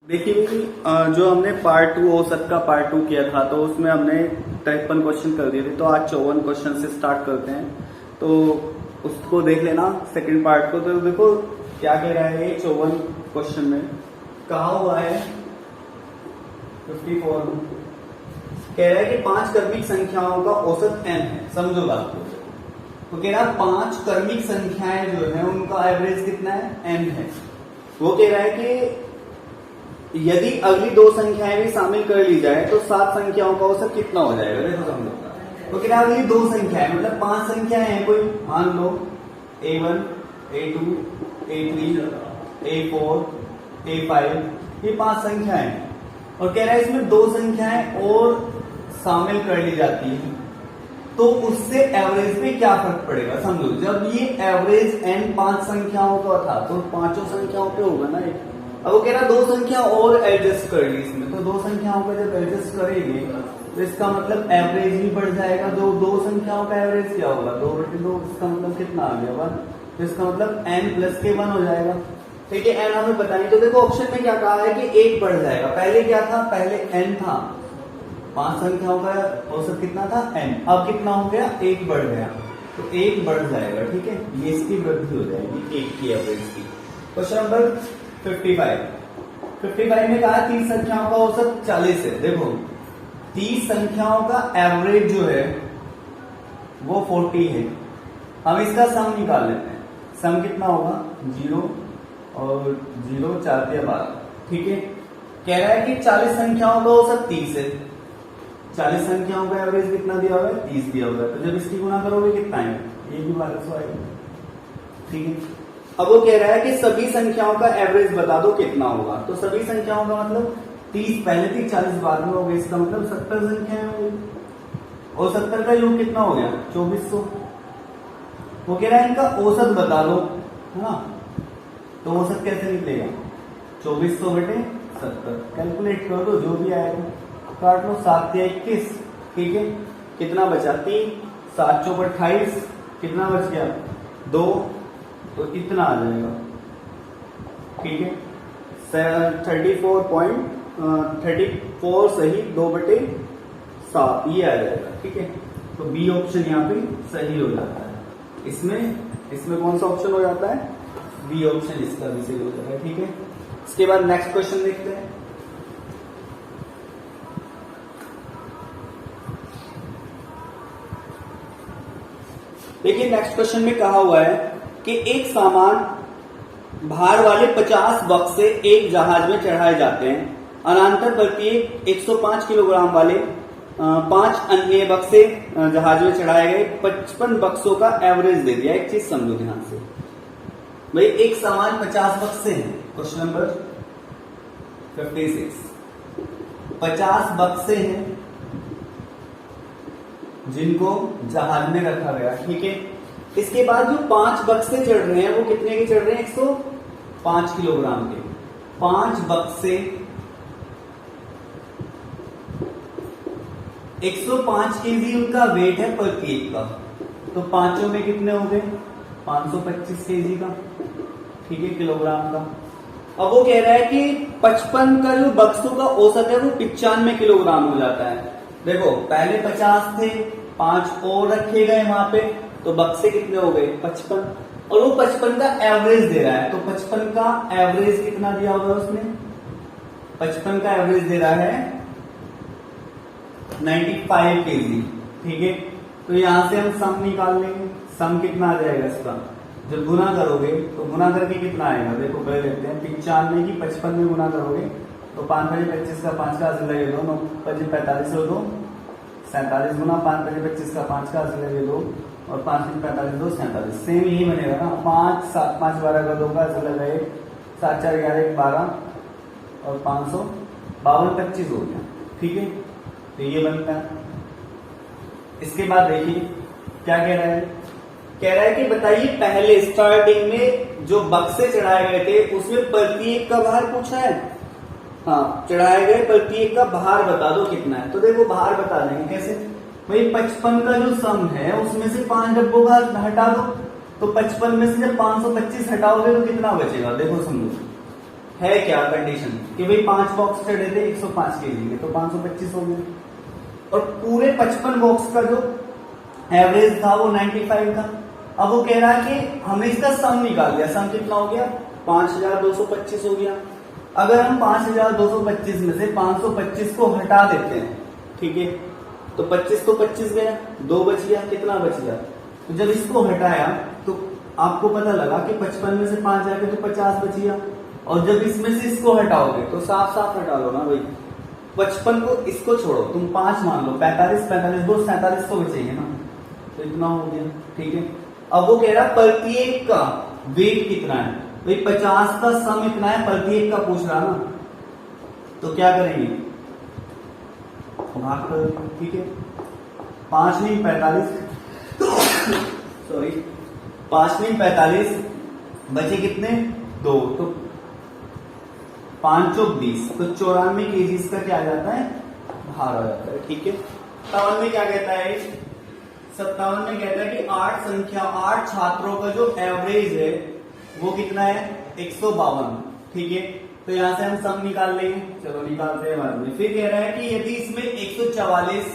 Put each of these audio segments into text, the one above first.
देखिए जो हमने पार्ट 2 औसत का पार्ट 2 किया था तो उसमें हमने 53 क्वेश्चन कर दिए थे। तो आज 54 क्वेश्चन से स्टार्ट करते हैं, तो उसको देख लेना सेकंड पार्ट को। तो देखो क्या कह रहा है ये 54 क्वेश्चन में कहा हुआ है 54 में कह रहा है कि 5 क्रमिक संख्याओं का औसत n है। समझो बात को। तो कह रहा है 5 क्रमिक संख्याएं जो है उनका एवरेज कितना है, n है। वो कह रहा है कि यदि अगली 2 संख्याएं भी शामिल कर ली जाए तो 7 संख्याओं का औसत कितना हो जाएगा। देखो समझो। तो कह रहा है अगली 2 संख्याएं मतलब 5 संख्याएं हैं कोई, मान लो a1 a2 a3 a4 a5, ये 5 संख्याएं हैं। और कह रहा है इसमें 2 संख्याएं और शामिल कर ली जाती है तो उससे एवरेज में क्या फर्क पड़ेगा। समझो, जब ये एवरेज n 5 संख्याओं का था तो 5 संख्याओं पे होगा ना। अब वो कह रहा 2 संख्या और एडजस्ट कर ली इसमें, तो 2 संख्याओं का जब एडजस्ट करेंगे तो इसका मतलब एवरेज भी बढ़ जाएगा। जो 2 संख्याओं का एवरेज क्या होगा, 2/2, इसका मतलब कितना आ गया 1, तो इसका मतलब n प्लस के 1 हो जाएगा। ठीक है, n हमें पता नहीं। तो देखो ऑप्शन में क्या कहा है कि 1 बढ़ जाएगा। पहले क्या था, पहले n था, 5 संख्याओं का औसत कितना था n, अब कितना हो गया, 1 बढ़ गया, तो 1 बढ़ जाएगा। ठीक है, ये इसकी वृद्धि हो जाएगी 1 की एवरेज की। क्वेश्चन नंबर 55 में कहा 30 संख्याओं का औसत 40 है। देखो 30 संख्याओं का एवरेज जो है वो 40 है। हम इसका सम निकाल लेते हैं। सम कितना होगा, 0 और 0 4 या 12। ठीक है, कह रहा है कि 40 संख्याओं का औसत 30 है। 40 संख्याओं का एवरेज कितना दिया हुआ है, 30 दिया हुआ है। तो जब इसकी गुणा करोगे कितना है, ये भी 1200 आएगा। ठीक है, अब वो कह रहा है कि सभी संख्याओं का एवरेज बता दो कितना होगा। तो सभी संख्याओं का मतलब 30 पहले थी, 40 बाद में हो गई, इसका मतलब 70 संख्याएं होंगी। और 70 का योग कितना हो गया, 2400। वो कह रहा है इनका औसत बता दो, है ना। तो औसत कैसे निकलेगा, 2400 बटे 70। कैलकुलेट कर दो, जो भी आएगा काट लो, 7 या 21। ठीक है, कितना बचा, 3, 7 चौक 28, कितना बच गया, 2, तो इतना आ जाएगा। ठीक है, 34 सही 2/7 ये आ जाएगा। ठीक है, तो बी ऑप्शन यहाँ पे सही हो जाता है। इसमें कौन सा ऑप्शन हो जाता है, बी ऑप्शन इसका भी सही हो जाता है। ठीक है, इसके बाद नेक्स्ट क्वेश्चन देखते हैं। देखिए नेक्स्ट क्वेश्चन में कहा हुआ है कि एक सामान भार वाले 50 बक्से एक जहाज में चढ़ाए जाते हैं। अनांतर प्रत्येक 105 किलोग्राम वाले 5 अन्य बक्से जहाज में चढ़ाए गए। 55 बक्सों का एवरेज दे दिया। एक चीज समझो ध्यान से भाई, एक सामान 50 बक्से हैं। क्वेश्चन नंबर 56, 50 बक्से हैं जिनको जहाज में रखा गया। ठीक है, इसके बाद जो 5 बक्से चढ़ रहे हैं वो कितने के चढ़ रहे हैं, 105 किलोग्राम के। 5 बक्से 105 केजी उनका वेट है प्रत्येक का, तो पांचों में कितने हो गए, 525 केजी का। ठीक है, किलोग्राम का। अब वो कह रहा है कि 55 का जो बक्सों का औसत है वो 95 किलोग्राम हो जाता है। देखो पहले 50 थे, 5 और रखे गए वहां पे, तो बक्से कितने हो गए, 55। और वो 55 का एवरेज दे रहा है, तो 55 का एवरेज कितना दिया होगा उसने, 55 का एवरेज दे रहा है 95 केजी। ठीक है, तो यहां से हम सम निकाल लेंगे। सम कितना आ जाएगा इसका, जब गुना करोगे तो गुना करके कितना आएगा, देखो कर लेते हैं। 95 की 55 में गुना करोगे तो 5 5 25 का 5 का हासिल लगे 2, 9 5 45 हो 2 47 गुना 5 5 25 का 5 का हासिल लगे 2 और 5 5 45 2 47। सेम यही बनेगा ना, 5 7 5 12 का 2 का हासिल लगा 1, 7 4 11 12 और 500 52 25 हो गया। ठीक है, तो ये बनता है। इसके बाद देखिए क्या कह रहा है, कह रहा है कि बताइए पहले स्टार्टिंग में जो बक्से चढ़ाए गए थे उसमें प्रत्येक का भार पूछा है। हाँ, चढ़ाए गए प्रत्येक का भार बता दो कितना है। तो देखो भार बता देंगे कैसे भाई, 55 का जो सम है उसमें से 5 डब्बों का हटा दो, तो 55 में से जब 525 हटाओगे तो कितना बचेगा, देखो समझो है क्या कंडीशन कि भाई 5 बॉक्स चढ़े थे 105 केजी में, तो 525 हो गया। और पूरे 55 बॉक्स का जो एवरेज था वो 95 था। अब वो कह रहा है कि हमने इसका सम निकाल दिया, सम कितना हो गया 5225 हो गया। अगर हम 5225 में से 525 को हटा देते हैं, ठीक है, तो 25 तो 25 गया, 2 बच गया, कितना बच गया? तो जब इसको हटाया तो आपको पता लगा कि 55 में से 5 जाके तो 50 बच गया। और जब इसमें से इसको हटाओगे तो साफ साफ हटा लो ना भाई, 55 को इसको छोड़ो, तुम 5 मान लो, 45 दो 47 तो बचेंगे ना, तो इतना हो गया, ठीक है। अब वो कह रहा प्रत्येक का वेट कितना है, भाई 50 का सम इतना है, प्रत्येक का पूछ रहा ना, तो क्या करेंगे भाग कर, ठीक है। 5 नहीं 45 सॉरी 5 नहीं 45 बचे कितने 2, तो 5 चौक 20, तो 94 केजी का क्या आ जाता है भार आ जाता है, ठीक है। 57 में क्या कहता है, 57 में कहता है कि 8 छात्रों का जो एवरेज है वो कितना है 152, ठीक है। तो यहां से हम सम निकाल लेंगे, चलो निकालते हैं बाद में। फिर कह रहा है कि यदि इसमें 144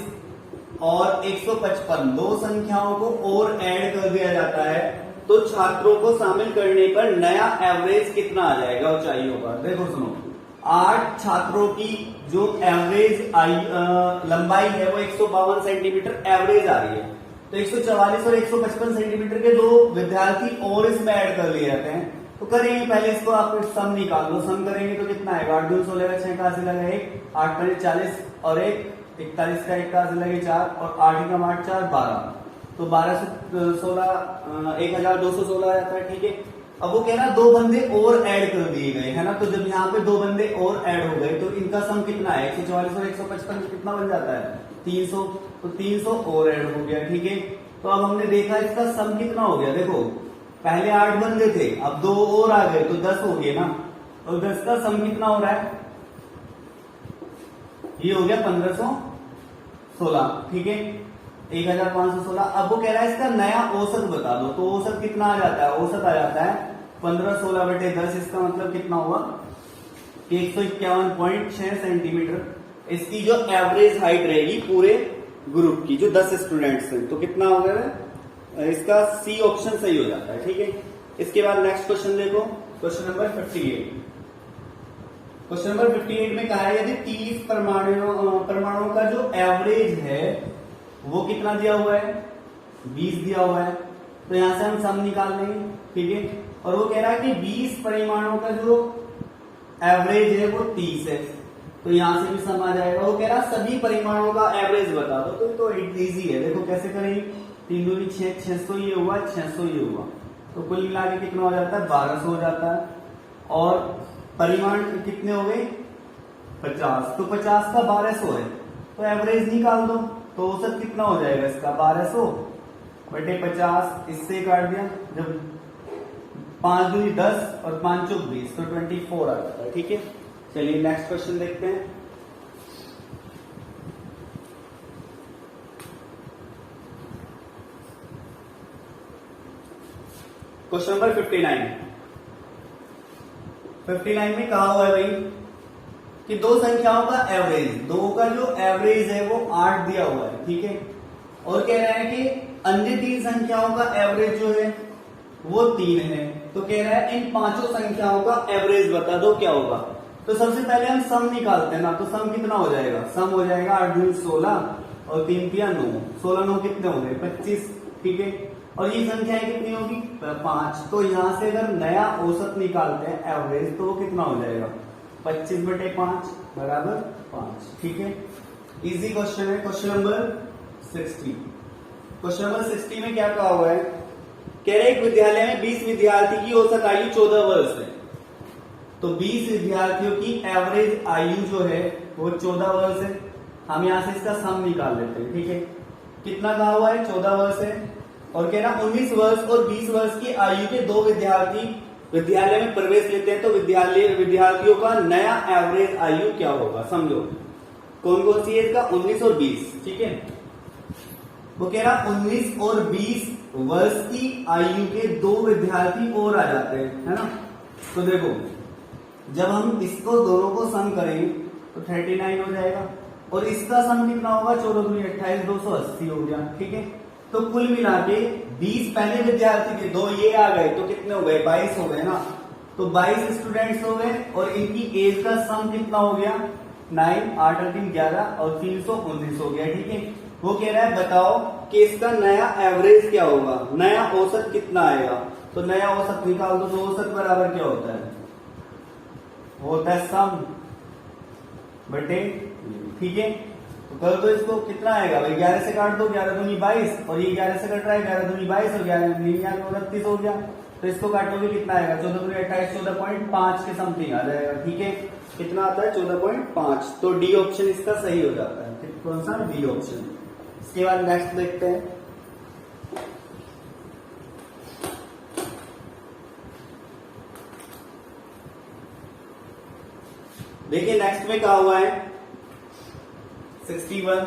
और 155 दो संख्याओं को और ऐड कर दिया जाता है तो छात्रों को शामिल करने पर नया एवरेज कितना आ जाएगा ऊंचाइयों पर। देखो सुनो, 8 छात्रों की जो एवरेज लंबाई है वो 152 सेंटीमीटर एवरेज आ रही है, तो 144 और 155 सेंटीमीटर के दो विद्यार्थी और इसमें ऐड कर लिए जाते हैं। तो करेंगे पहले इसको, आप सम निकाल लो, सम करेंगे तो कितना आएगा 8 दूनी 16 का 6 का 80 लगा 1, 8 5 40 और 1 41 का 1 का 80 लगे 4 और 8 का 8 4 12, तो 1216 1216 आ जाता है, ठीक है। अब वो कह रहा है 2 बंदे और ऐड कर दिए गए है ना, तो जब यहाँ पे 2 बंदे और ऐड हो गए तो इनका सम कितना है 144 और 155 कितना बन जाता है 300, तो 300 और ऐड हो गया, ठीक है। तो अब हमने देखा इसका सम कितना हो गया, देखो पहले 8 बंदे थे, अब 2 और आ गए तो 10 हो गए ना, और 10 का सम कितना हो रहा है, ये हो गया 1516, ठीक है, 1516। अब वो कह रहा है इसका नया औसत बता दो, तो औसत कितना आ जाता है, औसत आ जाता है 1516 बटे 10, इसका मतलब कितना हुआ कि 151.6 सेंटीमीटर इसकी जो एवरेज हाइट रहेगी पूरे ग्रुप की, जो 10 स्टूडेंट्स हैं, तो कितना हो गया इसका सी ऑप्शन सही हो जाता है, ठीक है। इसके बाद नेक्स्ट क्वेश्चन देखो, क्वेश्चन नंबर 58। क्वेश्चन नंबर 58 में कहा है यदि 30 परमाणुओं का जो एवरेज है वो कितना दिया हुआ है 20 दिया हुआ है, तो यहां से हम सम निकाल लेंगे, ठीक है। और वो कह रहा है कि 20 परमाणुओं का जो एवरेज है वो 30 है, तो यहां से भी सम आ जाएगा। वो कह रहा है सभी परिमाणों का एवरेज बता दो, तो इजी है, देखो कैसे करेंगे, 3 दूनी 6, 600 ये हुआ, 600 ये हुआ, तो कुल मिला के कितना हो जाता है 1200 हो जाता है। और परिमाण कितने हो गए 50, तो 50 का 1200 है, तो एवरेज निकाल दो, तो औसत कितना हो जाएगा इसका 1200 बटे 50, इससे काट दिया, जब 5 दूनी 10 और 5 चौक 20, तो 24 आ जाता है, ठीक है। चलिए नेक्स्ट क्वेश्चन देखते हैं। क्वेश्चन नंबर 59 में कहा हुआ है भाई कि दो संख्याओं का एवरेज, दो का जो एवरेज है वो 8 दिया हुआ है, ठीक है। और कह रहा है कि अन्य 3 संख्याओं का एवरेज जो है वो 3 है, तो कह रहा है इन पांचों संख्याओं का एवरेज बता दो क्या होगा। तो सबसे पहले हम सम निकालते हैं ना, तो सम कितना हो जाएगा, सम हो जाएगा 8 दूनी 16 और 3 तिया 9, 16 9 कितने हो गए 25, ठीक है। और ये संख्याएं कितनी होगी 5, तो यहां से अगर नया औसत निकालते हैं एवरेज, तो वो कितना हो जाएगा 25 बटे 5 बराबर 5, ठीक है। इजी क्वेश्चन है। Question number 60। क्वेश्चन नंबर 60 में क्या कहा हुआ है, कह रहे एक विद्यालय में 20 विद्यार्थी की औसत आयु 14 वर्ष है, तो 20 विद्यार्थियों की एवरेज आयु जो है वो 14 वर्ष है। हम यहां से इसका सम निकाल लेते हैं, ठीक है। कितना कहा हुआ है 14 वर्ष है, और कह रहा 19 वर्ष और 20 वर्ष की आयु के 2 विद्यार्थी विद्यालय में प्रवेश लेते हैं, तो विद्यार्थियों का नया एवरेज आयु क्या होगा, समझो कौन कौन सी है इसका 19 और 20, ठीक है। वो कह रहा 19 और 20 वर्ष की आयु के 2 विद्यार्थी और आ जाते हैं, है ना। तो देखो जब हम इसको दोनों को सम करेंगे तो 39 हो जाएगा, और इसका सम कितना होगा 14 दूनी 28, 280 हो गया। ठीक है, तो कुल मिला के 20 पहले विद्यार्थी के, 2 ये आ गए तो कितने हो गए 22 हो गए ना, तो 22 स्टूडेंट्स हो गए, और इनकी एज का सम कितना हो गया 9, 8 और 3 11 और 319 हो गया। ठीक है, वो कह रहा है बताओ कि इसका नया एवरेज क्या होगा, नया औसत कितना आएगा। तो नया औसत निकाल दो, तो औसत बराबर क्या होता है, होता है सम बटे। ठीक है, तो कर दो इसको, कितना आएगा भाई 11 से काट दो, 11 दूनी 22, और ये 11 से कट रहा है, 11 दूनी 22 और 11 29 हो गया। तो इसको काटोगे कितना आएगा 14 दूनी 28, 14.5 के समथिंग आ जाएगा। ठीक है, कितना आता है 14.5, तो डी ऑप्शन इसका सही हो जाता है। कौन सा, डी ऑप्शन। इसके बाद नेक्स्ट देखते हैं। देखिए नेक्स्ट में कहा हुआ है 61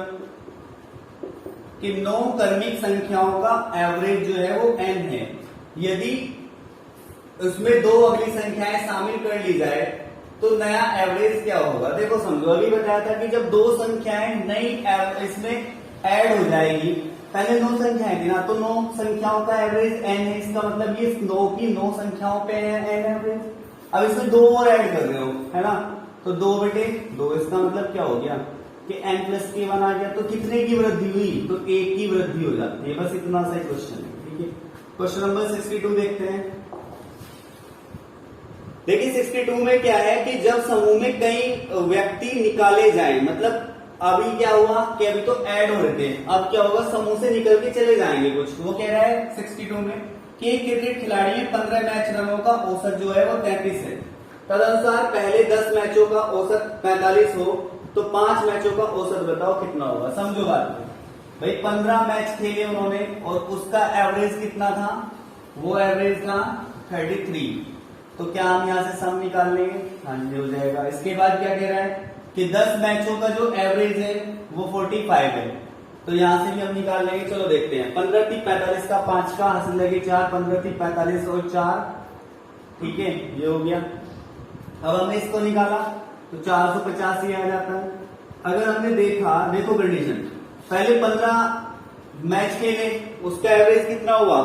कि 9 क्रमिक संख्याओं का एवरेज जो है वो n है, यदि उसमें 2 अगली संख्याएं शामिल कर ली जाए तो नया एवरेज क्या होगा। देखो समझो, अभी बताया था कि जब 2 संख्याएं नई इसमें ऐड हो जाएगी, पहले 9 संख्याएं थी ना, तो 9 संख्याओं का एवरेज n है, इसका मतलब ये 9 की 9 संख्याओं पे है n एवरेज। अब इसमें 2 और ऐड कर रहे हो, है ना, तो 2/2, इसका मतलब क्या हो गया कि n+k1 आ गया, तो कितने की वृद्धि हुई, तो 1 की वृद्धि हो जाती है। बस इतना सा क्वेश्चन है। ठीक है, क्वेश्चन नंबर 62 देखते हैं। देखिए 62 में क्या है कि जब समूह में कई व्यक्ति निकाले जाएं, मतलब अभी क्या हुआ कि अभी तो ऐड हो रहे थे, अब क्या होगा समूह से निकल के चले जाएंगे कुछ। वो कह रहा है 62 में कि एक क्रिकेट खिलाड़ी में 15 मैच रनों का औसत जो है वो 33 है, तदनुसार पहले 10 मैचों का औसत 45 हो तो 5 मैचों का औसत बताओ कितना होगा। समझो बात को भाई, 15 मैच खेले उन्होंने और उसका एवरेज कितना था, वो एवरेज था 33, तो क्या हम यहां से सम निकाल लेंगे, हाँ जी हो जाएगा। इसके बाद क्या कह रहा है कि 10 मैचों का जो एवरेज है वो 45 है, तो यहां से भी हम निकाल लेंगे। चलो देखते हैं, 15 3 45 का 5 का हासिल लगे 4, 15 3 45 और 4, ठीक है ये हो गया। अब हमने इसको निकाला तो 450 ही आ जाता है। अगर हमने देखो कंडीशन, पहले 15 मैच खेले उसका एवरेज कितना हुआ,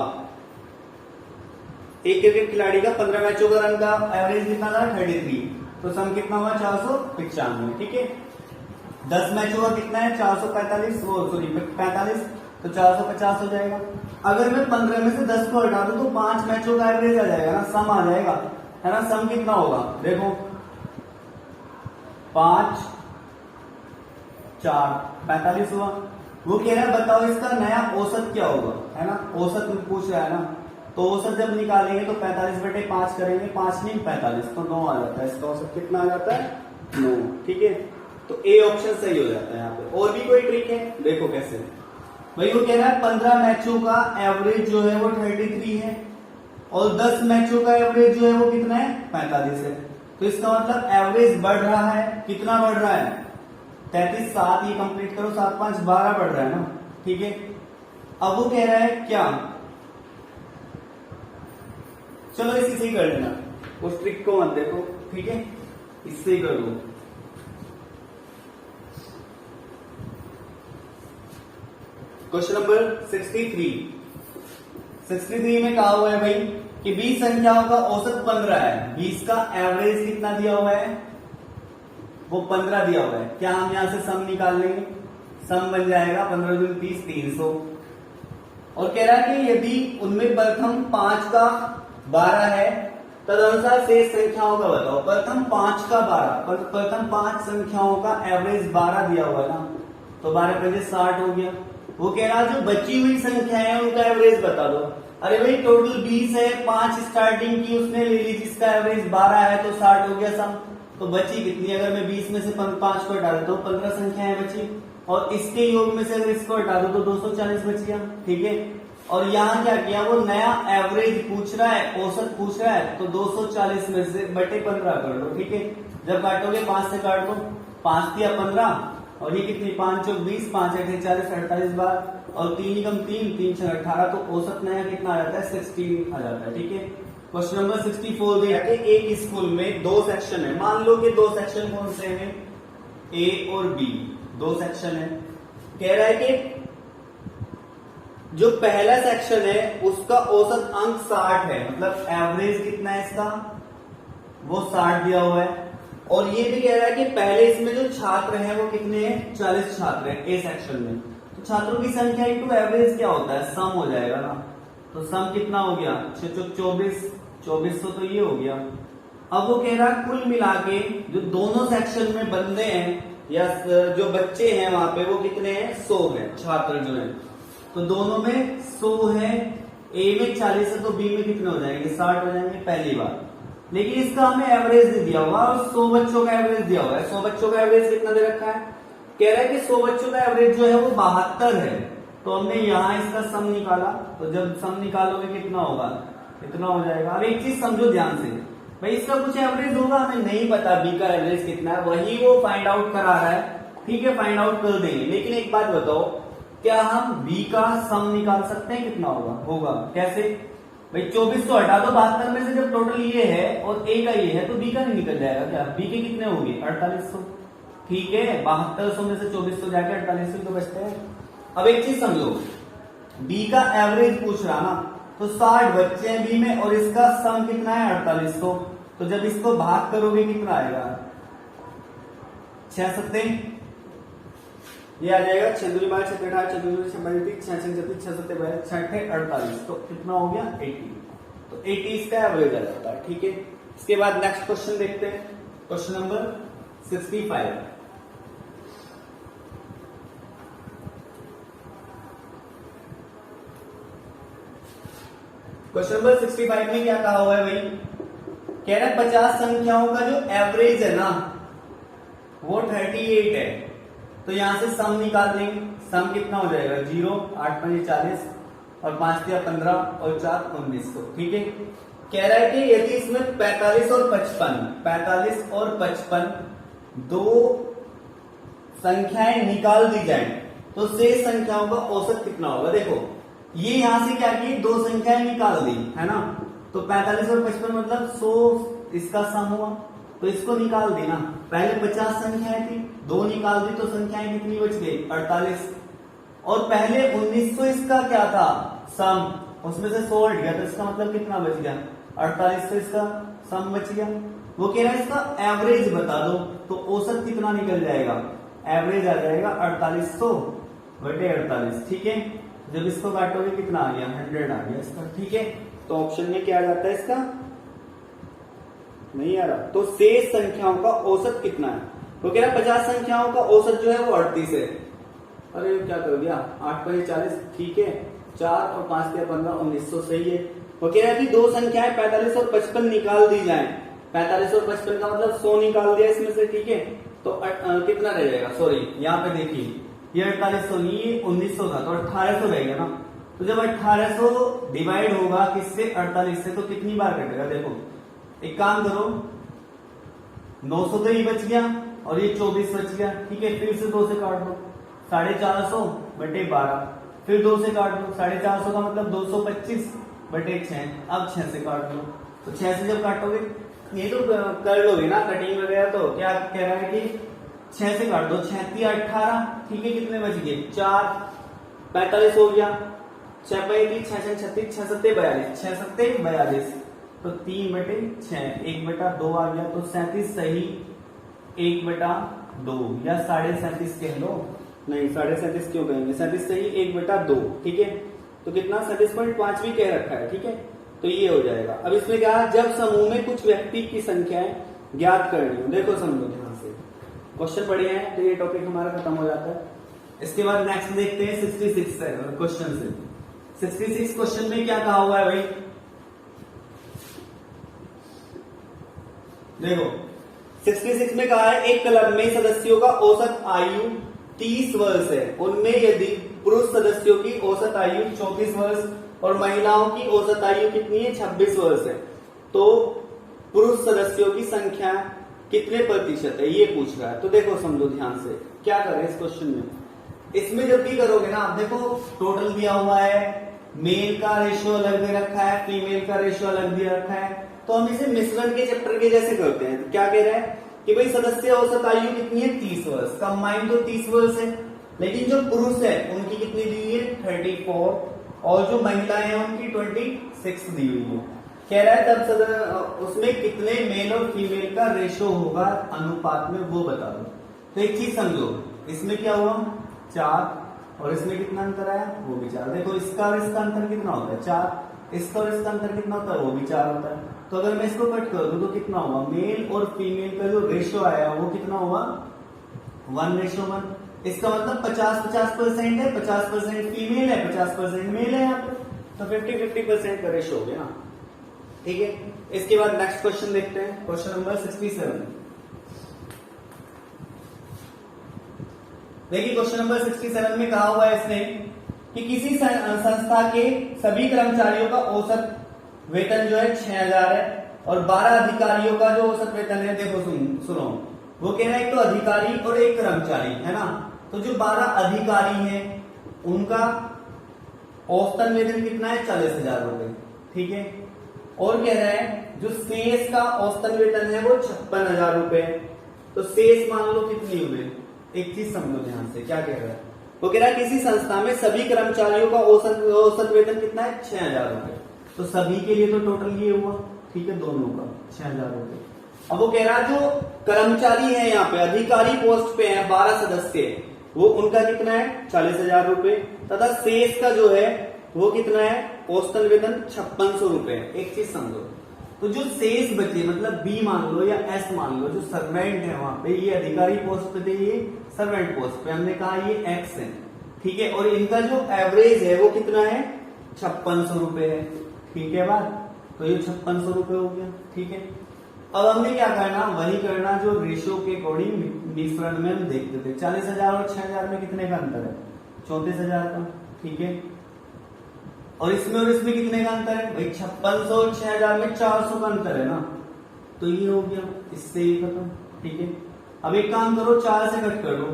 एक क्रिकेट खिलाड़ी का 15 मैचों का रन का एवरेज कितना था 33, तो सम कितना हुआ 495। ठीक है, 10 मैचों का कितना है 445, 45, तो 450 हो जाएगा। अगर मैं 15 में से 10 को हटा दूं तो 5 मैचों का एवरेज आ जाएगा ना, सम आ जाएगा, है ना। सम कितना होगा देखो 5 4 45 हुआ। वो कह रहा है बताओ इसका नया औसत क्या होगा, है ना, औसत पूछ रहा है ना, तो औसत जब निकालेंगे तो 45/5 करेंगे, 5 नहीं 45 तो 9 आ जाता है। इसका औसत कितना आ जाता है 9। ठीक है, तो ए ऑप्शन सही हो जाता है यहाँ पे। और भी कोई ट्रिक है, देखो कैसे भाई। वो कह रहा है 15 मैचों का एवरेज जो है वो 33 है और 10 मैचों का एवरेज जो है वो कितना है 45 है, तो इसका मतलब एवरेज बढ़ रहा है। कितना बढ़ रहा है 33, 7 ये कंप्लीट करो, 7 5 12 बढ़ रहा है ना। ठीक है, अब वो कह रहा है क्या, चलो इसी ही कर लेना, उस ट्रिक को मत देखो। ठीक है, इससे ही कर लो। क्वेश्चन नंबर 63 में कहा हुआ है भाई कि 20 संख्याओं का औसत 15 है, 20 का एवरेज कितना दिया हुआ है वो 15 दिया हुआ है। क्या हम यहां से सम निकाल लेंगे, सम बन जाएगा 15 दूनी 30, 300। और कह रहा है कि यदि उनमें प्रथम 5 का 12 है तदनुसार शेष संख्याओं का बताओ। प्रथम 5 का 12, प्रथम 5 संख्याओं का एवरेज 12 दिया हुआ ना, तो 12 5 60 हो गया। वो कह रहा जो बची हुई संख्या है उनका एवरेज बता दो। अरे भाई टोटल 20 है, 5 स्टार्टिंग की उसने ले ली जिसका एवरेज 12 है, तो 60 हो गया सम। तो बची कितनी, अगर मैं 20 में से 5 को हटा देता हूँ 15 संख्याएं बची, और इसके योग में से अगर इसको हटा दो तो 240 बच गया। ठीक है, और यहाँ क्या किया, वो नया एवरेज पूछ रहा है, औसत पूछ रहा है, तो 240 में से बटे 15 कर लो। ठीक है, जब काटोगे 5 से काट दो, 5 दिया 15 और ये कितनी 5 चौक 20, 5 8 40, 48 बार, और 3 कम 3, 3 6 18, तो औसत नया कितना आ जाता है 16 आ जाता है। ठीक है, क्वेश्चन नंबर 64 दिया कि एक स्कूल में दो सेक्शन है। मान लो कि दो सेक्शन कौन से हैं, ए और बी, दो सेक्शन है। कह रहा है कि जो पहला सेक्शन है उसका औसत अंक 60 है, मतलब एवरेज कितना है इसका, वो 60 दिया हुआ है। और ये भी कह रहा है कि पहले इसमें जो छात्र हैं वो कितने हैं, 40 छात्र हैं ए सेक्शन में। तो छात्रों की संख्या इंटू एवरेज क्या होता है, सम हो जाएगा ना। तो सम कितना हो गया, 24, 2400 तो ये हो गया। अब वो कह रहा है कुल मिला के जो दोनों सेक्शन में बंदे हैं या जो बच्चे हैं वहां पे वो कितने हैं, 100 है छात्र जो है। तो दोनों में 100 है, ए में 40 है तो बी में कितने हो जाएंगे, 60 हो जाएंगे पहली बार। लेकिन इसका हमें एवरेज नहीं दिया हुआ और 100 बच्चों का एवरेज दिया हुआ है। 100 बच्चों का एवरेज कितना दे रखा है, कह रहा है कि 100 बच्चों का एवरेज जो है वो 72 है। तो हमने यहां इसका सम निकाला, तो जब सम निकालोगे कितना होगा, इतना हो जाएगा। अब एक चीज समझो ध्यान से, भाई इसका कुछ एवरेज होगा, हमें नहीं पता बी का एवरेज कितना है, वही वो फाइंड आउट करा रहा है। ठीक है, फाइंड आउट कर देंगे। लेकिन एक बात बताओ, क्या हम बी का सम निकाल सकते हैं, कितना होगा कैसे भाई, 2400 हटा दो 72 में से, जब टोटल ये है और ए का ये है तो बी का नहीं निकल जाएगा क्या, बी के कितने होंगे 4800। ठीक है, 7200 में से 2400 जाके 4800 तो बचते हैं। अब एक चीज समझो, बी का एवरेज पूछ रहा ना, तो 60 बच्चे हैं बी में और इसका सम कितना है 4800। तो जब इसको भाग करोगे कितना आएगा, 6 सत्ते ये आ जाएगा, 6 दूनी 12, 6 18, 6 दूनी 36, 6 36, 6 सत्ते 48, तो कितना हो गया 80। तो 80 इसका एवरेज आ जाता है। ठीक है, इसके बाद नेक्स्ट क्वेश्चन देखते हैं, क्वेश्चन नंबर 65। क्वेश्चन नंबर 65 में क्या कहा हुआ है भाई, कह रहा है 50 संख्याओं का जो एवरेज है ना वो 38 है। तो यहां से सम निकाल देंगे, सम कितना हो जाएगा 0, 8 5 40 और 5 दिया 15 और 4 1900। ठीक है, कह रहा है कि यदि इसमें 45 और 55 दो संख्याएं निकाल दी जाए तो शेष संख्याओं का औसत कितना होगा। देखो ये यहां से क्या की, दो संख्याएं निकाल दी है ना, तो 45 और 55 मतलब 100 इसका सम हुआ, तो इसको निकाल दी ना। पहले 50 संख्याएं थी, दो निकाल दी तो संख्याएं कितनी बच गई 48। और पहले 1900 इसका क्या था सम, उसमें से 100 हट गया तो इसका मतलब कितना बच गया 48, तो इसका सम बच गया। वो कह रहा है इसका एवरेज बता दो, तो औसत कितना निकल जाएगा, एवरेज आ जाएगा 4800 बटे 48। ठीक है, जब इसको काटोगे कितना आ गया 100 आ गया इसका। ठीक है, तो ऑप्शन में क्या आ जाता है इसका, नहीं आ रहा। तो शेष संख्याओं का औसत कितना है, वो कह रहा है 50 संख्याओं का औसत जो है वो 38 है। अरे क्या कर दिया, 8 5 40, ठीक है, 4 और 5 दिया 15, 1900 सही है। वो कह रहा है कि दो संख्याएं 45 और 55 निकाल दी जाएं। 45 और 55 का मतलब 100 निकाल दिया इसमें से। ठीक है, तो कितना रह जाएगा, सॉरी यहाँ पे देखिए ये 4800 नहीं, ये 1900 था तो 1800 रहेगा ना। तो जब 1800 डिवाइड होगा किससे 48 से, तो कितनी बार कटेगा, देखो एक काम करो, 900 तो ये बच गया और ये 24 बच गया। ठीक है, फिर से 2 से काट दो, 450 बटे 12, फिर 2 से काट दो, 450 का मतलब 225 बटे 6, अब 6 से काट दो। तो 6 से जब काटोगे ये तो कर लोगे ना कटिंग वगैरह, तो क्या कह रहा है कि 6 से काट दो, 6 3 18। ठीक है, कितने बच गए 4, 45 हो गया, 6 5 6 6 36, 6 7 42, 6 7 42, तो 3 बटे 6, 1 बटा 2 आ गया, तो 37 सही 1 बटा 2 या 37.5 कह लो, नहीं 37.5 क्यों कहेंगे, 37 सही 1 बटा 2। ठीक है, तो कितना 37.5 भी कह रखा है। ठीक है, तो ये हो जाएगा। अब इसमें क्या है, जब समूह में कुछ व्यक्ति की संख्याएं ज्ञात करनी हो, देखो समझो ध्यान से, क्वेश्चन बढ़िया है तो ये टॉपिक हमारा खत्म हो जाता है। इसके बाद नेक्स्ट देखते हैं 66 क्वेश्चन से। 66 क्वेश्चन में क्या कहा हुआ है भाई, देखो 66 में कहा है एक क्लब में सदस्यों का औसत आयु 30 वर्ष है, उनमें यदि पुरुष सदस्यों की औसत आयु 34 वर्ष और महिलाओं की औसत आयु कितनी है 26 वर्ष है, तो पुरुष सदस्यों की संख्या कितने प्रतिशत है ये पूछ रहा है। तो देखो समझो ध्यान से क्या करें इस क्वेश्चन में, इसमें जब भी करोगे ना, देखो टोटल दिया हुआ है मेल का रेशियो अलग दे रखा है, फीमेल का रेशियो अलग दे रखा है, तो हम इसे मिश्रण के चैप्टर के जैसे करते हैं। तो क्या कह रहा है कि भाई सदस्य औसत आयु कितनी है 30 वर्ष, कंबाइन तो 30 वर्ष है, लेकिन जो पुरुष है उनकी कितनी दी हुई है 34, और जो महिलाएं हैं उनकी 26 दी हुई है। कह रहा है तब उसमें कितने मेल और फीमेल का रेशियो होगा अनुपात में, वो बता दो। तो एक चीज समझो, इसमें क्या हुआ 4, और इसमें कितना अंतर आया वो भी 4। देखो इसका और इसका अंतर कितना होता है 4, इसका और इसका अंतर कितना होता है वो भी 4 होता है। तो अगर मैं इसको कट कर दूं तो कितना हुआ, मेल और फीमेल का जो रेशियो आया वो कितना हुआ 1:1। इसका मतलब 50-50% है, 50% फीमेल है, 50% मेल है यहाँ पे, तो 50-50% का रेशियो हो गया। ठीक है, इसके बाद नेक्स्ट क्वेश्चन देखते हैं, क्वेश्चन नंबर 67। देखिए क्वेश्चन नंबर 67 में कहा हुआ है इसने कि किसी संस्था के सभी कर्मचारियों का औसत वेतन जो है 6000 है, और 12 अधिकारियों का जो औसत वेतन है, देखो सुनो, वो कह रहा है एक तो अधिकारी और एक कर्मचारी है ना, तो जो 12 अधिकारी हैं उनका औसतन वेतन कितना है 40,000 रुपए। ठीक है, और कह रहा है जो शेष का औसतन वेतन है वो 56,000 रुपए। तो शेष मान लो कितनी हुए, एक चीज समझो ध्यान से, क्या कह रहा है, वो कह रहा है किसी संस्था में सभी कर्मचारियों का औसत वेतन कितना है 6,000 रुपए। तो सभी के लिए तो टोटल ये हुआ, ठीक है, दोनों का 6,000 रुपए। अब वो कह रहा है जो कर्मचारी है यहाँ पे अधिकारी पोस्ट पे है 12 सदस्य, वो उनका कितना है 40,000 रुपए, तथा शेष का जो है वो कितना है औसतन वेतन 5600 रुपए। एक चीज समझो, तो जो शेष बचे मतलब बी मान लो या एस मान लो, जो सर्वेंट है वहां पे, ये अधिकारी पोस्ट पे थे, ये सर्वेंट पोस्ट पे, हमने कहा ये एक्स है। ठीक है, और इनका जो एवरेज है वो कितना है 5600 रुपए है। ठीक है बात, तो ये 5600 रुपए हो गया। ठीक है, अब हमने क्या करना, वही करना जो रेशियो के अकॉर्डिंग मिश्रण में हम देखते थे। 40,000 और 6,000 में कितने का अंतर है 34,000 का। ठीक है, और इसमें कितने का अंतर है भाई 5600 और 6,000 में 400 का अंतर है ना, तो ये हो गया, इससे ये खत्म। ठीक है, अब एक काम करो 4 से कट कर दो,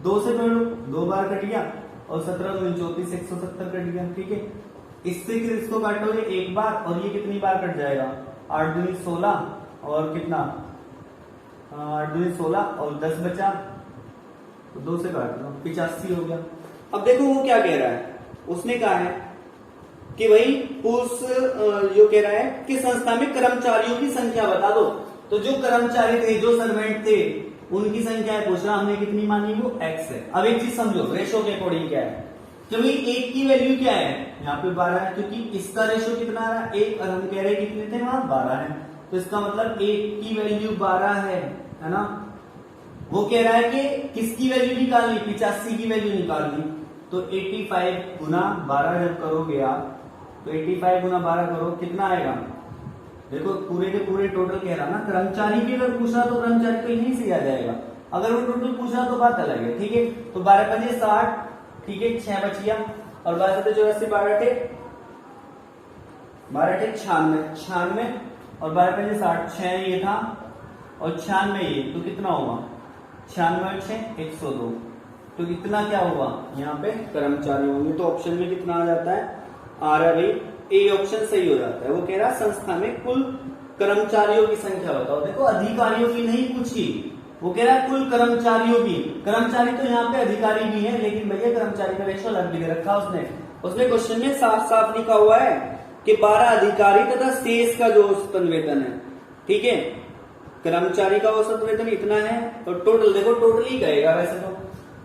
2 से कर लो, 2 बार कट गया, और 17 34 170 कट गया। ठीक है, इससे फिर इसको काटोगे एक बार, और ये कितनी बार कट जाएगा 8 दूनी 16, और कितना 8 दूनी 16 और 10 बचा, तो 2 से काट लो 85 हो गया। अब देखो वो क्या कह रहा है, उसने कहा है कि भाई पुरुष जो कह रहा है कि संस्था में कर्मचारियों की संख्या बता दो। तो जो कर्मचारी थे, जो सर्वेंट थे, उनकी संख्या है पूछ रहा, हमने कितनी मानी वो एक्स है। अब एक चीज समझो, रेशो के अकॉर्डिंग क्या है, क्योंकि एक की वैल्यू क्या है यहाँ पे 12 है, क्योंकि इसका रेशो कितना आ रहा है 1, और हम कह रहे हैं कितने थे वहां 12 है, तो इसका मतलब 1 की वैल्यू 12 है ना। वो कह रहा है कि किसकी वैल्यू निकालनी, 85 की वैल्यू निकालनी, तो 85 गुना 12 जब करोगे आप, तो 85 गुना 12 करो, कितना आएगा, देखो पूरे के पूरे टोटल कह रहा ना, कर्मचारी की अगर पूछा तो कर्मचारी तो यहीं से आ जाएगा, अगर वो टोटल पूछा तो बात अलग है। ठीक है, तो 12 5 60, ठीक है 6 बच गया, और 12 7 84, 12 टे 96, और 12 5 60, 6 ये था और 96 ये, तो कितना हुआ 96 और 6 102, तो इतना क्या हुआ यहाँ पे कर्मचारी होंगे। तो ऑप्शन में कितना आ जाता है, आ रहा है भाई ए ऑप्शन सही हो जाता है। वो कह रहा है संस्था में कुल कर्मचारियों की संख्या बताओ। देखो अधिकारियों की नहीं पूछी, वो कह रहा है कुल कर्मचारियों की। कर्मचारी तो यहाँ पे अधिकारी भी है, लेकिन भैया कर्मचारी का रेशो अलग भी दे रखा उसने क्वेश्चन में साफ साफ लिखा हुआ है कि 12 अधिकारी तथा शेष का जो औसत वेतन है। ठीक है, कर्मचारी का औसत वेतन इतना है, और टोटल देखो टोटल ही कहेगा वैसे तो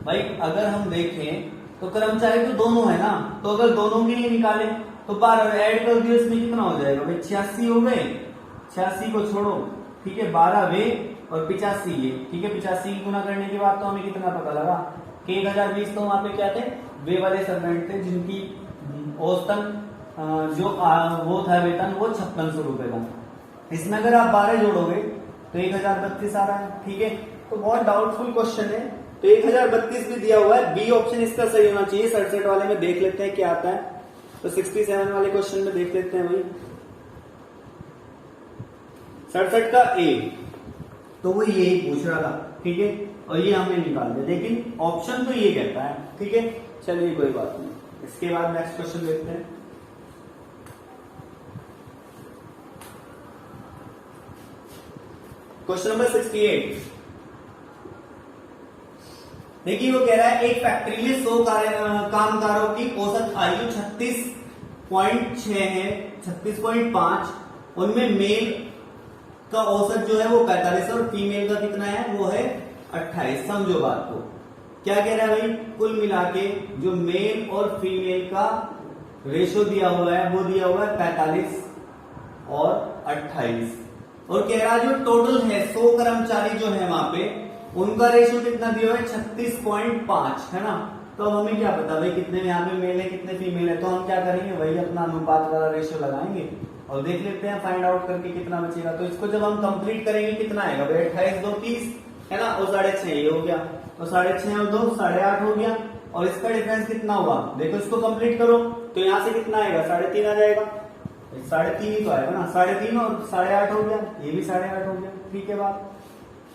भाई, अगर हम देखें तो कर्मचारी तो दोनों है ना, तो अगर दोनों के लिए निकाले तो 12 ऐड कर दियो, इसमें कितना हो जाएगा भाई 86 हो गए, 86 को छोड़ो, ठीक है 12 वे और 85 ये, ठीक है 85 की गुना करने के बाद तो हमें कितना पता लगा कि 1020। तो वहां पे क्या थे, वे वाले सर्वेंट थे जिनकी औसतन जो वो था वेतन वो 5600 रुपए का। इसमें अगर आप 12 जोड़ोगे तो 1032 आ रहा है। ठीक है, तो बहुत डाउटफुल क्वेश्चन है, तो 1032 भी दिया हुआ है, बी ऑप्शन इसका सही होना चाहिए। 67 वाले में देख लेते हैं क्या आता है, तो 67 वाले क्वेश्चन में देख लेते हैं भाई 67 का ए, तो वो यही पूछ रहा था। ठीक है, और ये हमने निकाल दिया, लेकिन ऑप्शन तो ये कहता है। ठीक है, चलिए कोई बात नहीं। इसके बाद नेक्स्ट क्वेश्चन देखते हैं, क्वेश्चन नंबर 68। देखिए वो कह रहा है एक फैक्ट्री में 100 कामगारों की औसत आयु 36.6 है, 36.5। उनमें मेल का औसत जो है वो 45 और फीमेल का कितना है वो है 28। समझो बात को, क्या कह रहा है भाई, कुल मिला के जो मेल और फीमेल का रेशो दिया हुआ है वो दिया हुआ है 45 और 28। और कह रहा है जो टोटल है 100 कर्मचारी जो है वहां पे उनका रेशो कितना दिया हुआ है 36.5 है ना। तो अब हमें क्या पता भाई कितने यहाँ पे मेल है कितने फीमेल है, तो हम क्या करेंगे वही अपना अनुपात वाला रेशो लगाएंगे और देख लेते हैं फाइंड आउट करके कितना बचेगा। तो इसको जब हम कंप्लीट करेंगे कितना आएगा भाई, 28 2 30 है ना, और 6.5 ये हो गया, तो 6.5 और 2 8.5 हो गया। और इसका डिफरेंस कितना हुआ देखो, इसको कंप्लीट करो तो यहाँ से कितना आएगा 3.5 आ जाएगा, 3.5 ही तो आएगा ना, 3.5 और 8.5 हो गया, ये भी 8.5 हो गया। ठीक है बात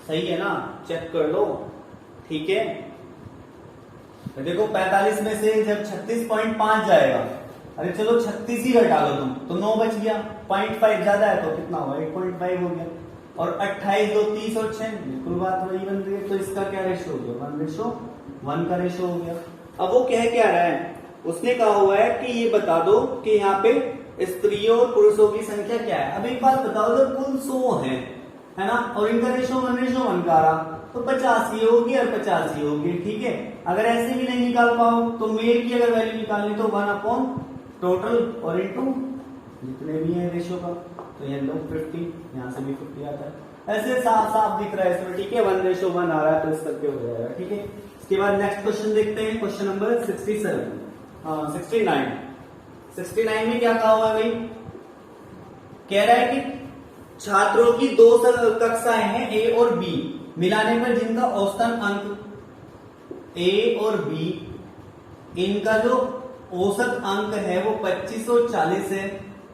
सही है ना, चेक कर लो। ठीक है तो देखो 45 में से जब 36.5 जाएगा, अरे चलो 36 ही घटा लो तुम तो 9 बच गया, 0.5 ज्यादा है तो कितना हुआ 8.5 हो गया। और 28 2 30 और 6 बिल्कुल बात वही बन रही है, तो इसका क्या रेशो हो गया 1:1 का रेशो हो गया। अब वो कह क्या रहा है, उसने कहा हुआ है कि ये बता दो कि यहाँ पे स्त्रियों और पुरुषों की संख्या क्या है। अब एक बात बताओ, जब कुल 100 है ना, और इनका रेशो 1:1 का रहा तो 50 ही होगी और 50 ही होगी। ठीक है, अगर ऐसे भी नहीं निकाल पाओ तो मेल की अगर वैल्यू निकालनी तो 1 टोटल और इंटू जितने भी है रेशो का, तो ये लोग 50, यहाँ से भी 50 आता है, ऐसे साफ साफ दिख रहा है इसमें। ठीक है 1:1 आ रहा है तो इस करके हो जाएगा। ठीक है, इसके बाद नेक्स्ट क्वेश्चन देखते हैं, क्वेश्चन नंबर 69 में क्या कहा हुआ है भाई, कह रहा है कि छात्रों की 2 कक्षाएं हैं ए और बी, मिलाने पर जिनका औसतन अंक ए और बी, इनका जो औसत अंक है वो 2540 है,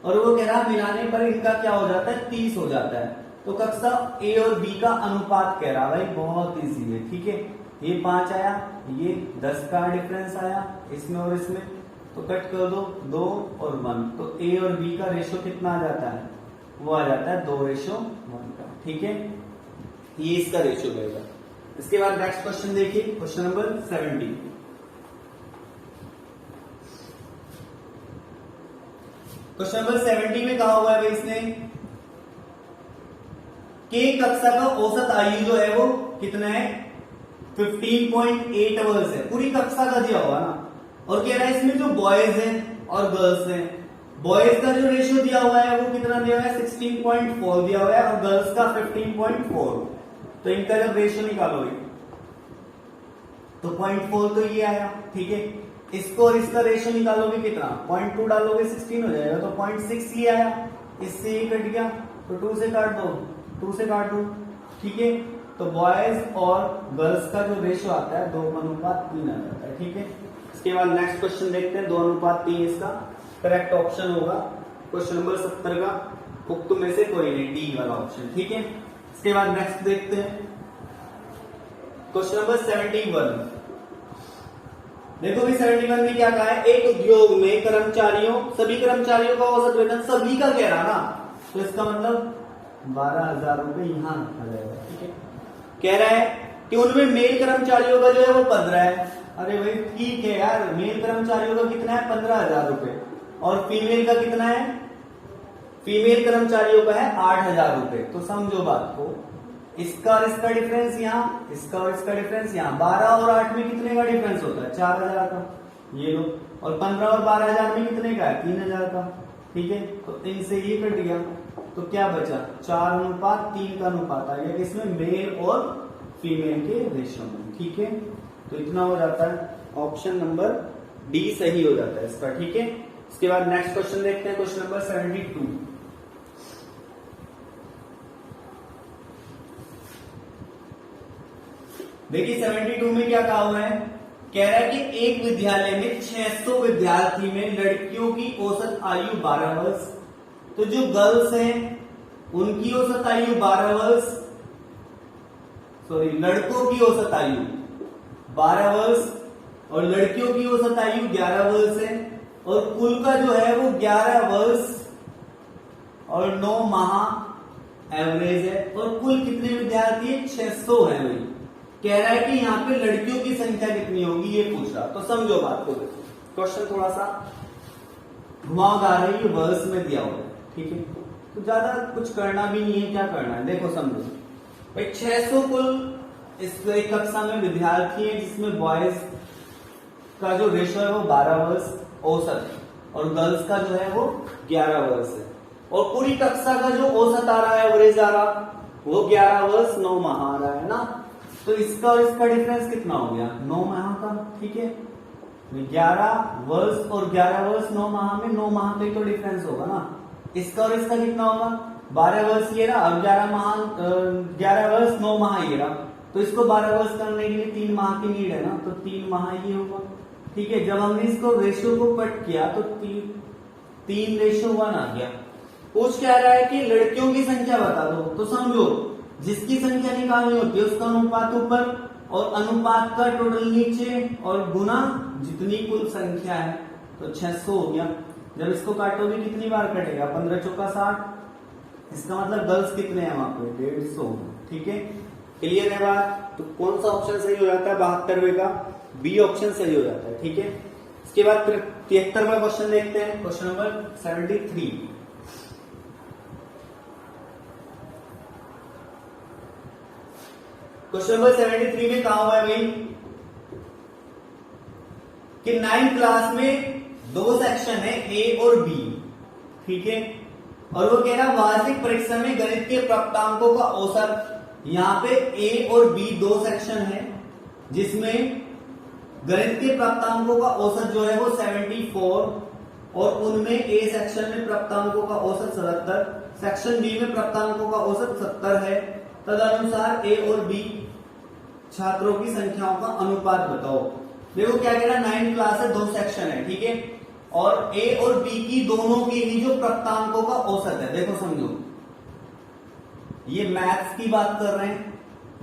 और वो कह रहा है मिलाने पर इनका क्या हो जाता है 30 हो जाता है। तो कक्षा ए और बी का अनुपात कह रहा भाई, बहुत इजी है। ठीक है, ये 5 आया, ये 10 का डिफरेंस आया इसमें और इसमें, तो कट कर दो 2 और 1, तो ए और बी का रेशो कितना आ जाता है, वो आ जाता है 2:1 का। ठीक है, ये इसका रेशो रहेगा। इसके बाद नेक्स्ट क्वेश्चन देखिए, क्वेश्चन नंबर 70। क्वेश्चन नंबर 70 में कहा हुआ है भाई इसने कि कक्षा का औसत आयु जो है वो कितना है 15.8 आवर्स है, पूरी कक्षा का दिया हुआ ना। और कह रहा है इसमें जो बॉयज हैं और गर्ल्स हैं, बॉयज का जो रेशियो दिया हुआ है वो कितना दिया हुआ है 16.4 दिया हुआ है, और गर्ल्स का 15.4। तो इनका जब रेशियो निकालोगे तो 0.4 तो ये आया। ठीक है, इसको और इसका रेशियो निकालोगे कितना, 0.2 डालोगे 16 हो जाएगा, तो 0.6 ये आया, इससे ये कट गया तो 2 से काट दो, 2 से काट दो। ठीक है, तो बॉयज और गर्ल्स का जो रेशियो आता है 2:3 आ जाता है। ठीक है, इसके बाद नेक्स्ट क्वेश्चन देखते हैं, 2:3 इसका करेक्ट ऑप्शन होगा क्वेश्चन नंबर 70 का, उक्त में से कोई नहीं, डी वाला ऑप्शन। ठीक है, इसके बाद नेक्स्ट देखते हैं क्वेश्चन नंबर 71। देखो भी 71 में क्या कहा है, एक उद्योग में सभी कर्मचारियों का औसत वेतन सभी का कह रहा ना, तो इसका मतलब 12,000 रुपए यहां रखा जाएगा। ठीक है, कह रहा है कि उनमें मेल कर्मचारियों का जो है वो 15 है। अरे भाई ठीक है यार, मेल कर्मचारियों का कितना है 15,000 रुपए, और फीमेल का कितना है, फीमेल कर्मचारियों का है 8,000 रुपए। तो समझो बात को, इसका और इसका डिफरेंस यहाँ, इसका और इसका डिफरेंस यहाँ, 12 और 8 में कितने का डिफरेंस होता है 4,000 का, ये लो, और 15 और 12,000 में कितने का है 3,000 का। ठीक है, तो इनसे ये कट गया तो क्या बचा 4:3 का अनुपात आ गया, इसमें मेल और फीमेल के रेशियो में। ठीक है, तो इतना हो जाता है, ऑप्शन नंबर डी सही हो जाता है इसका। ठीक है, इसके बाद नेक्स्ट क्वेश्चन देखते हैं, क्वेश्चन नंबर 72। देखिए 72 में क्या कहा हुआ है, कह रहा है कि एक विद्यालय में 600 विद्यार्थी में लड़कियों की औसत आयु 12 वर्ष, तो जो गर्ल्स हैं उनकी औसत आयु 12 वर्ष, लड़कों की औसत आयु 12 वर्ष और लड़कियों की औसत आयु 11 वर्ष है, और कुल का जो है वो 11 वर्ष और 9 माह एवरेज है और कुल कितने विद्यार्थी है 600 है भाई। कह रहा है कि यहाँ पे लड़कियों की संख्या कितनी होगी ये पूछ रहा। तो समझो बात को, देखो क्वेश्चन थोड़ा सा घुमावदार है, ये वर्स में दिया हुआ है, ठीक है। तो ज्यादा कुछ करना भी नहीं है, क्या करना है देखो समझो भाई। 600 कुल इस एक कक्षा में विद्यार्थी है जिसमें बॉयज का जो रेशो है वो 12 वर्ष औसत है और गर्ल्स का जो है वो 11 वर्ष है। और पूरी कक्षा का जो औसत आ रहा है, एवरेज आ रहा, वो 11 वर्ष 9 माह आ रहा है ना। तो इसका और इसका डिफरेंस कितना हो गया 9 माह का, ठीक है। 11 वर्ष और 11 वर्ष 9 माह में 9 माह का ही तो डिफरेंस होगा ना। इसका और इसका कितना होगा 12 वर्ष ये रहा और 11 वर्ष 9 माह ये रहा। तो इसको 12 वर्ष करने के लिए 3 माह की नीड है ना, तो 3 माह ये होगा, ठीक है। जब हमने इसको रेशियो को कट किया तो 3:1 आ गया। पूछ क्या रहा है कि लड़कियों की संख्या बता दो। तो समझो जिसकी संख्या निकालनी होती है उसका अनुपात ऊपर और अनुपात का टोटल नीचे और गुना जितनी कुल संख्या है, तो 600 हो गया। जब इसको काटोगे कितनी बार कटेगा 15 चौका 60। इसका मतलब गर्ल्स कितने हैं वहां पे 150, ठीक है। क्लियर है बात। तो कौन सा ऑप्शन सही हो जाता है 72वें का, बी ऑप्शन सही हो जाता है, ठीक है। इसके बाद 73वां क्वेश्चन देखते हैं, क्वेश्चन नंबर 73। क्वेश्चन नंबर 73 में कहा हुआ है भाई कि 9th क्लास में 2 सेक्शन है ए और बी, ठीक है। और वो कह रहा वार्षिक परीक्षा में गणित के प्राप्तांकों का औसत, यहाँ पे ए और बी 2 सेक्शन है जिसमें गणित के प्राप्तांकों का औसत जो है वो 74 और उनमें ए सेक्शन में प्राप्तांकों का औसत 77, सेक्शन बी में प्राप्तांकों का औसत 70 है। तदनुसार ए और बी छात्रों की संख्याओं का अनुपात बताओ। देखो क्या कह रहा है 9th क्लास है 2 सेक्शन है, ठीक है। और ए और बी की दोनों की ही जो प्राप्तांकों का औसत है, देखो समझो ये मैथ्स की बात कर रहे हैं,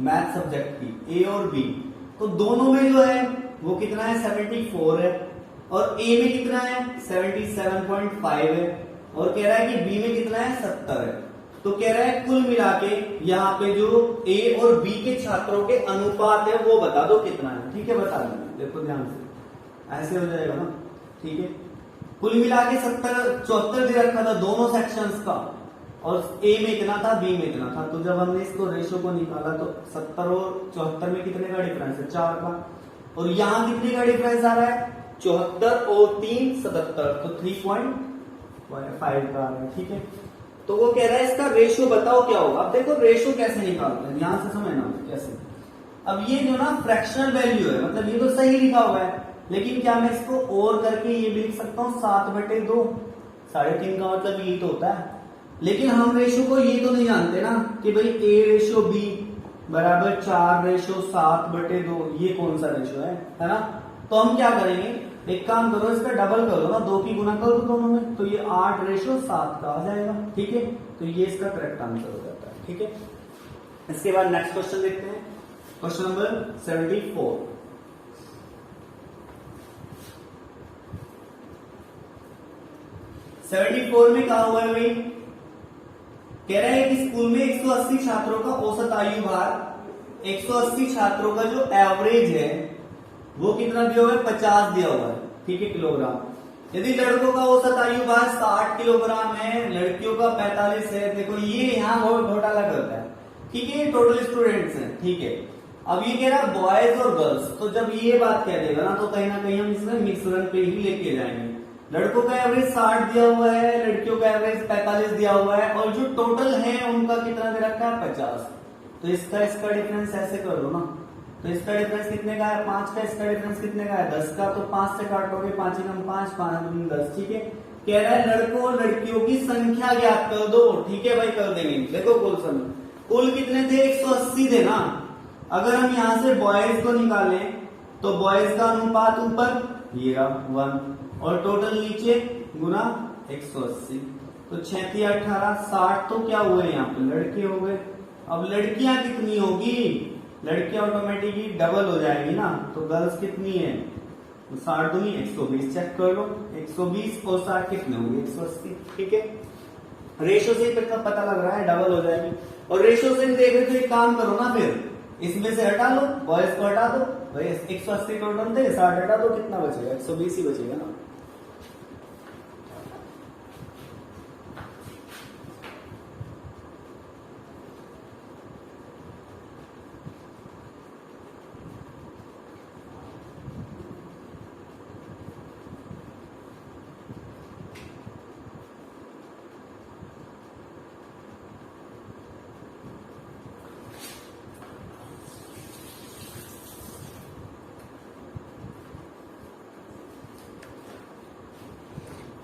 मैथ सब्जेक्ट की ए और बी। तो दोनों में जो है वो कितना है 74 है और ए में कितना है 77.5 है और कह रहा है कि बी में कितना है 70 है। तो कह रहा है कुल मिला के यहाँ पे जो ए और बी के छात्रों के अनुपात है वो बता दो कितना है, ठीक है। बता देंगे, देखो ध्यान से ऐसे हो जाएगा ना, ठीक है। कुल मिला के 74 दे रखा था दोनों सेक्शंस का और ए में इतना था बी में इतना था। तो जब हमने इसको रेशो को निकाला तो 70 और 74 में कितने का डिफरेंस है 4 का। और यहाँ कितने का डिफरेंस आ रहा है 74 और 3 77, तो 3.5 का आ रहा है, ठीक है। तो वो कह रहा है इसका रेशियो बताओ क्या होगा। अब देखो रेशियो कैसे निकालते हैं, यहां से समझना कैसे। अब ये जो ना फ्रैक्शनल वैल्यू है, मतलब ये तो सही लिखा हुआ है, लेकिन क्या मैं इसको और करके ये भी लिख सकता हूँ 7/2, 3.5 का मतलब ये तो होता है। लेकिन हम रेशियो को ये तो नहीं जानते ना कि भाई ए रेशियो बी बराबर 4:7/2, ये कौन सा रेशियो है ना। तो हम क्या करेंगे, एक काम करो इसका डबल करो ना, 2 की गुना कर दो दोनों में, तो ये 8:7 का आ जाएगा, ठीक है। तो ये इसका करेक्ट आंसर हो जाता है, ठीक है। इसके बाद नेक्स्ट क्वेश्चन देखते हैं, क्वेश्चन नंबर 74। में कहा हुआ है भाई, कह रहा है कि स्कूल में 180 छात्रों का औसत आयु भार, 180 छात्रों का जो एवरेज है वो कितना दिया हुआ है 50 दिया हुआ है, ठीक है, किलोग्राम। यदि लड़कों का औसत आयु भार 60 किलोग्राम है, लड़कियों का 45 है। देखो ये यहाँ बहुत घोटाला करता है, ठीक है। टोटल स्टूडेंट्स हैं, ठीक है। अब ये कह रहा है बॉयज और गर्ल्स, तो जब ये बात कह देगा ना तो कहीं ना कहीं हम इसमें मिश्रण पे ही लेके जाएंगे। लड़कों का एवरेज 60 दिया हुआ है, लड़कियों का एवरेज 45 दिया हुआ है और जो टोटल है उनका कितना दे रखा है 50। तो इसका डिफरेंस ऐसे कर दो ना, तो इसका डिफरेंस कितने का है 5 का, इसका डिफरेंस कितने का है 10 का। तो 5 से काटोगे 5 एकम 5, 5 दूनी 10, ठीक है। कह रहा है लड़कों और लड़कियों की संख्या ज्ञात कर दो, ठीक है भाई कर देंगे। देखो कुल कितने थे 180 थे ना। अगर हम यहाँ से बॉयज को निकालें तो बॉयज का अनुपात ऊपर ये रहा 1 और टोटल नीचे गुना 180, तो 6 18 60। तो क्या हुए यहाँ पे लड़के हो गए। अब लड़कियां कितनी होगी, लड़कियां ऑटोमेटिकली डबल हो जाएंगी ना। तो गर्ल्स कितनी है 60 दूनी 120, चेक कर लो 120 और 60 कितने होंगे 180, ठीक है। रेशो से ही पता लग रहा है, डबल हो जाएगी। और रेशो से देख रहे तो एक काम करो ना, फिर इसमें से हटा लो, बॉयज को हटा दो भाई, 180 टोटल थे, 60 हटा दो, कितना बचेगा? 120 ही बचेगा ना।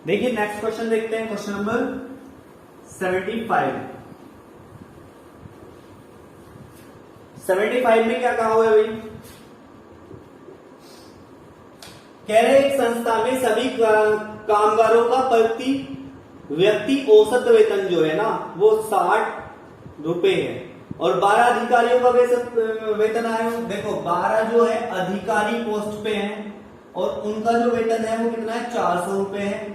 देखिए नेक्स्ट क्वेश्चन देखते हैं, क्वेश्चन नंबर 75। 75 में क्या कहा हुआ है भाई? कह रहे एक संस्था में सभी कामगारों का प्रति व्यक्ति औसत वेतन जो है ना वो 60 रुपए है, और 12 अधिकारियों का वेतन आया। देखो 12 जो है अधिकारी पोस्ट पे हैं, और उनका जो वेतन है वो कितना है? 400 रुपए है।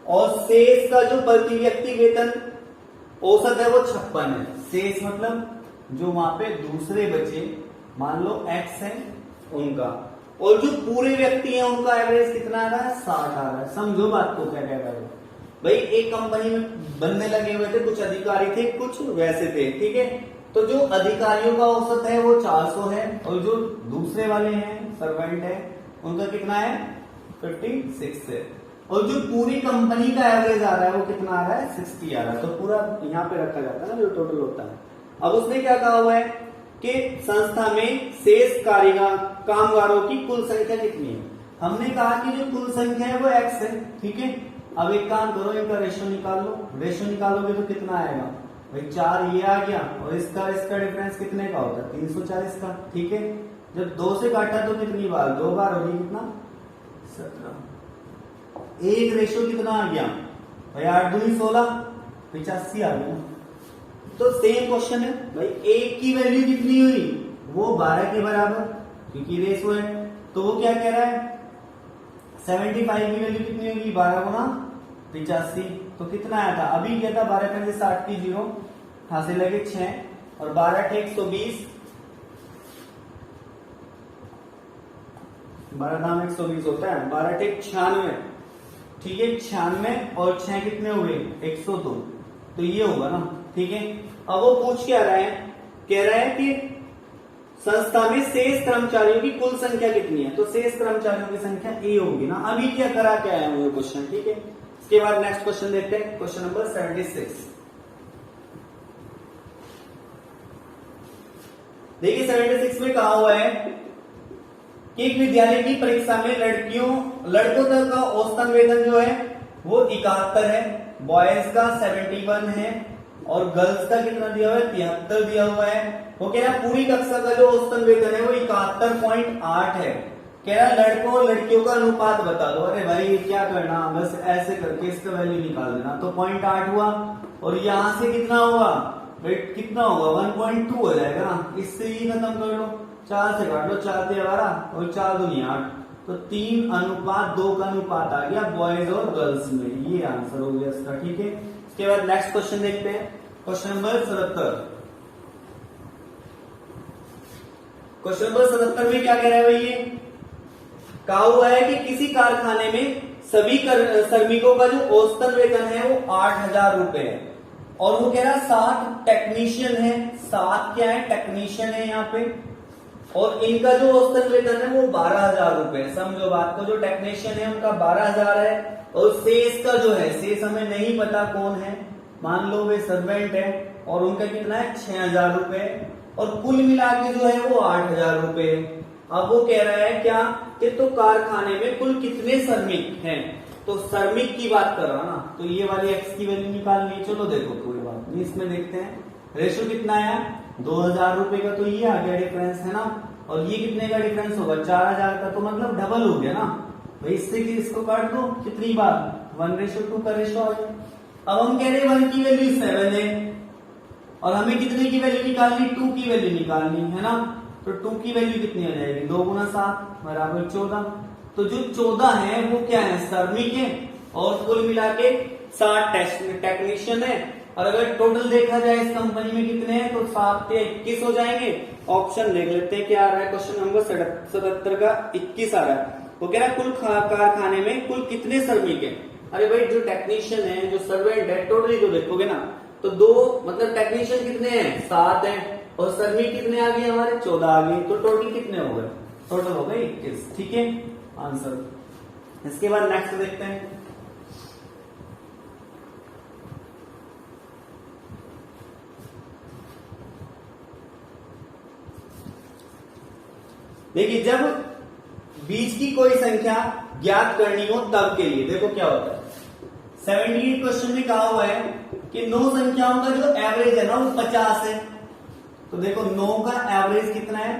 और शेष का जो प्रति व्यक्ति वेतन औसत है वो 56 है। शेष मतलब जो वहां पे दूसरे बचे, मान लो एक्स है उनका, और जो पूरे व्यक्ति हैं उनका एवरेज कितना आ रहा है? 60 आ रहा है। समझो बात को, क्या कह रहा है भाई? एक कंपनी में बंदे लगे हुए थे, कुछ अधिकारी थे, कुछ वैसे थे, ठीक है। तो जो अधिकारियों का औसत है वो 400 है, और जो दूसरे वाले हैं सर्वेंट है उनका कितना है? 56 है। और जो पूरी कंपनी का एवरेज आ रहा है वो कितना आ रहा है? 60 आ रहा है। तो पूरा यहाँ पे रखा जाता है ना जो टोटल होता है। अब उसने क्या कहा हुआ है कि संस्था में शेष कामगारों की कुल संख्या कितनी है? हमने कहा कि जो कुल संख्या है वो एक्स है, ठीक है। अब एक काम करो, इनका रेशो निकाल लो। रेशो निकालोगे तो कितना आएगा भाई? 4 ये आ गया, और इसका डिफरेंस कितने का होता है? 340 का, ठीक है। जब 2 से काटा तो कितनी बार? 2 बार होगी, कितना? 17। एक रेशो कितना आ गया भाई? 8 दूनी 16, 85 आ गया। तो सेम क्वेश्चन है भाई, एक की वैल्यू कितनी हुई? वो 12 के बराबर, क्योंकि रेशो है। तो वो क्या कह रहा है? 75 की वैल्यू कितनी होगी? 12 गुना 85। तो कितना आया था? अभी क्या था? 12 5 60 की 0, हासिल लगे 6, और 12 × 120, 12 दाम 120 होता है। 12 × 96, ठीक है। 96 और 6 कितने हुए? 102। तो ये होगा ना, ठीक है। अब वो पूछ क्या रहा है? कह रहा है कि संस्था में शेष कर्मचारियों की कुल संख्या कितनी है? तो शेष कर्मचारियों की संख्या ए होगी ना। अभी क्या करा क्या आया हूँ क्वेश्चन, ठीक है। इसके बाद नेक्स्ट क्वेश्चन देखते हैं, क्वेश्चन नंबर 76। देखिए 76 में कहा हुआ है कि एक विद्यालय की परीक्षा में लड़कों तक का औसतन वेतन जो है वो 71 है, बॉयज का 71 है, और गर्ल्स का कितना दिया हुआ है? 73 दिया हुआ है। वो कह रहा है पूरी कक्षा का जो औसतन वेतन है वो 71.8 है। कह रहा है लड़कों और लड़कियों का अनुपात बता दो। अरे भाई क्या करना, बस ऐसे करके इसका वैल्यू निकाल देना। तो 0.8 हुआ, और यहां से कितना हुआ भाई? कितना होगा? 1.2 हो जाएगा ना। इससे ही खत्म कर लो, 4 से काट लो, 4 × 12 और 4 दूनी 8, तो 3:2 का अनुपात आ गया बॉयज और गर्ल्स में। ये आंसर हो गया इसका, ठीक है। इसके बाद नेक्स्ट क्वेश्चन देखते हैं, क्वेश्चन नंबर 77। क्वेश्चन नंबर 77 में क्या कह रहा है भाई? ये कहा हुआ है कि किसी कारखाने में सभी श्रमिकों का जो औसतन वेतन है वो 8000 रुपए है, और वो कह रहा है 60 टेक्नीशियन है। 7 क्या है? टेक्नीशियन है यहाँ पे, और इनका जो औसतन वेतन है वो 12000 रुपए। समझो बात को, जो टेक्नीशियन है उनका 12000 है, और शेष का जो है, शेष हमें नहीं पता कौन है, मान लो वे सर्वेंट है, और उनका कितना है? 6000 रुपए, और कुल मिला के जो है वो 8000 रुपए। अब वो कह रहा है क्या कि तो कारखाने में कुल कितने श्रमिक हैं? तो श्रमिक की बात कर रहा ना, तो ये वाली एक्स की वैल्यू निकालनी है। चलो देखो कोई बात नहीं, इसमें देखते हैं रेशो कितना आया? 2000 रुपए का, तो ये आ गया डिफरेंस, है ना। और ये कितने का डिफरेंस होगा? 4000 का, तो मतलब डबल हो गया ना भाई। इससे इसको काट दो, कितनी बार? 1:2 का रेशो आ गया। अब हम कह रहे हैं 1 की वैल्यू 7 है, और हमें कितने की वैल्यू निकालनी? 2 की वैल्यू निकालनी है ना। तो 2 की वैल्यू कितनी हो जाएगी? 2 × 7 बराबर 14। तो जो 14 है वो क्या है? श्रमिक है, और कुल मिला के 60 टेक्नीशियन है, और अगर टोटल देखा जाए इस कंपनी में कितने हैं तो 7 या 21 हो जाएंगे। ऑप्शन देख लेते हैं क्या आ रहा है, क्वेश्चन नंबर 77 का 21 आ रहा है। वो कह रहा है कुल कारखाने में कुल कितने श्रमिक है। अरे भाई जो टेक्नीशियन है, जो सर्वेंट है, टोटली जो देखोगे ना तो दो, मतलब टेक्नीशियन कितने हैं 7 हैं, और श्रमिक कितने आ गए हमारे 14 आ गए, तो टोटल कितने हो गए, टोटल हो गए 21। ठीक है आंसर। इसके बाद नेक्स्ट देखते हैं। देखिए जब बीच की कोई संख्या ज्ञात करनी हो तब के लिए देखो क्या होता है। 78 क्वेश्चन में कहा हुआ है कि 9 संख्याओं का जो एवरेज है ना वो 50 है। तो देखो 9 का एवरेज कितना है,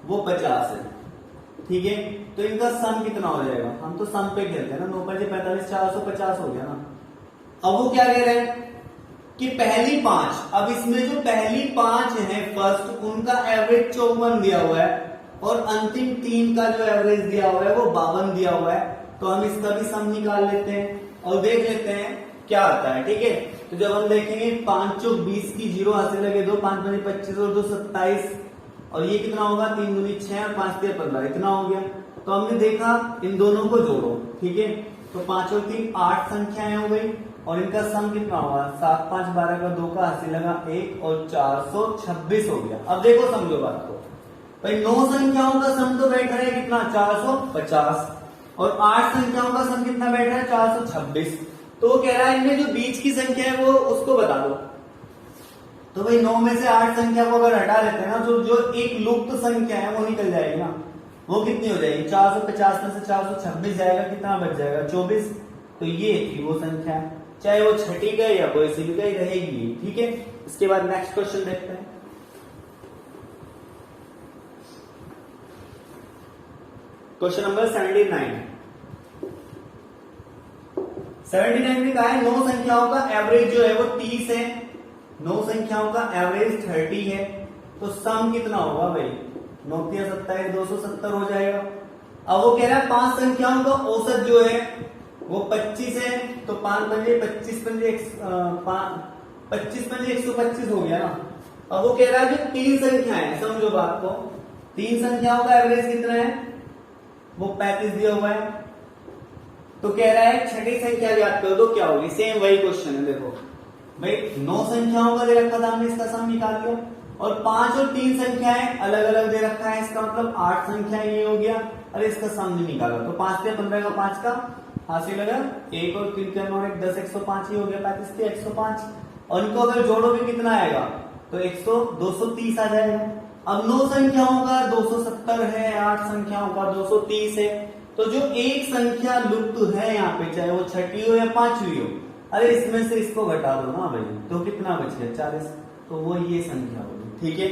वो 50 है। ठीक है, तो इनका सम कितना हो जाएगा, हम तो सम पे खेलते हैं ना, 9 5 45 450 हो गया ना। अब वो क्या कह रहे हैं कि पहली 5, अब इसमें जो पहली 5 है फर्स्ट, उनका एवरेज 54 दिया हुआ है, और अंतिम 3 का जो एवरेज दिया हुआ है वो 52 दिया हुआ है। तो हम इसका भी सम निकाल लेते हैं और देख लेते हैं क्या आता है। ठीक है, तो जब हम देखेंगे 5 चौक 20 की 0 हासिल लगे, 2 5 5 25 और 2 27, और ये कितना होगा 3 दूनी 6 और 5 3 15, इतना हो गया। तो हमने देखा इन दोनों को जोड़ो। ठीक है, तो 5 और 3 8 संख्याएं हो गई, और इनका सम कितना होगा 7 5 12 का 2 का हासिल लगा 1 और 426 हो गया। अब देखो समझो बात को भाई, 9 संख्याओं का सम तो बैठ रहा है कितना 450, और 8 संख्याओं का सम कितना बैठ रहा है 426। तो वो कह रहा है इनमें जो बीच की संख्या है वो उसको बता दो। तो भाई 9 में से 8 संख्या को अगर हटा देते हैं ना तो जो एक लुप्त संख्या है वो निकल जाएगी ना। वो कितनी हो जाएगी 450 में से 426 जाएगा, कितना बच जाएगा 24। तो ये थी वो संख्या, चाहे वो छठी गई या कोई सी भी गई रहेगी। ठीक है, इसके बाद नेक्स्ट क्वेश्चन देखते हैं। क्वेश्चन नंबर 79 में कहा है 9 संख्याओं का एवरेज जो है वो 30 है, 9 संख्याओं का एवरेज 30 है। तो सम कितना होगा भाई 9 3 27 270 हो जाएगा। अब वो कह रहा है 5 संख्याओं का औसत जो है वो 25 है, तो 5 पंजे 25 पंजे 25 पंजे 125 हो गया ना। अब वो कह रहा है जो 3 संख्या है, समझो बात को, 3 संख्याओं का एवरेज कितना है वो 35 दिया हुआ है। तो कह रहा है छठी संख्या ज्ञात कर दो, क्या होगी, सेम वही क्वेश्चन है। देखो भाई 9 संख्याओं का दे रखा था हमने, इसका सम निकाल लिया, और 5 और 3 संख्याएं अलग अलग दे रखा है, इसका मतलब 8 संख्याएं ये हो गया। अरे इसका सम नहीं निकाला, तो 5 से 15 का 5 का हासिल लगा 1 और 3 का 9 1 10 105 ही हो गया, 35 से 105, और इनको अगर जोड़ोगे कितना आएगा तो 100 230 आ जाएगा। अब 9 संख्याओं का 270 है, 8 संख्याओं का 230 है, तो जो एक संख्या लुप्त है यहाँ पे, चाहे वो छठी हो या 5वीं हो, अरे इसमें से इसको घटा दो ना भाई, तो कितना बच गया 40, तो वो ये संख्या होगी। ठीक है,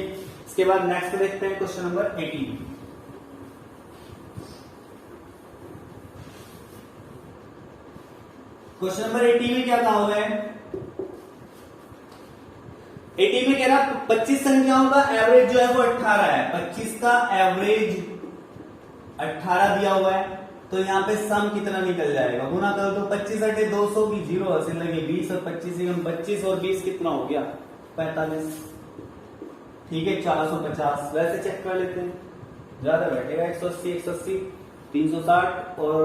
इसके बाद नेक्स्ट देखते हैं क्वेश्चन नंबर 18। क्वेश्चन नंबर 18 में क्या कहा हुआ है, 18 में कह रहा 25 संख्याओं का एवरेज जो है वो 18 है, 25 का एवरेज 18 दिया हुआ है। तो यहाँ पे सम कितना निकल जाएगा, गुना करो तो 25 अटे 200 की 0 हासिल लगी 20 और 25 25 और 20 कितना हो गया 45। ठीक है 450, वैसे चेक कर लेते हैं, ज्यादा बैठेगा 180 180 360 और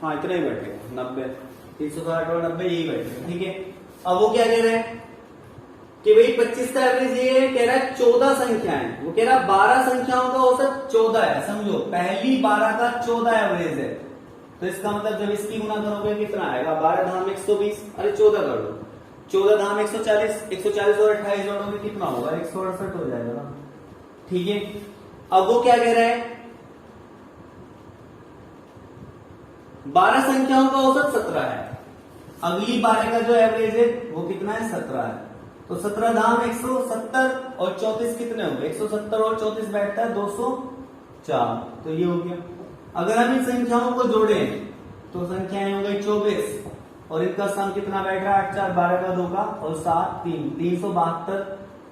हाँ इतना ही बैठेगा 90, 360 और 90 यही बैठेगा। ठीक है, अब वो क्या कह रहे हैं कि भाई 25 का एवरेज ये कह रहा है 14 संख्या है, वो कह रहा है 12 संख्याओं का औसत 14 है। समझो पहली 12 का 14 एवरेज है, तो इसका मतलब जब इसकी गुना करोगे कितना आएगा 12 धाम 120, अरे 14 कर दो, 14 धाम 140, 140 और 28 जोड़ोगे कितना होगा 168 हो जाएगा ना। ठीक है, अब वो क्या कह रहा है 12 संख्याओं का औसत 17 है, अगली 12 का जो एवरेज है वो कितना है 17 है। तो 17 धाम 170 और 34 कितने हो गए 170 और 34 बैठता है 204, तो ये हो गया। अगर हम इन संख्याओं को जोड़े तो संख्याएं हो गई 24, और इनका सम कितना बैठ रहा है 8 4 12 का 2 का और 7 3 372,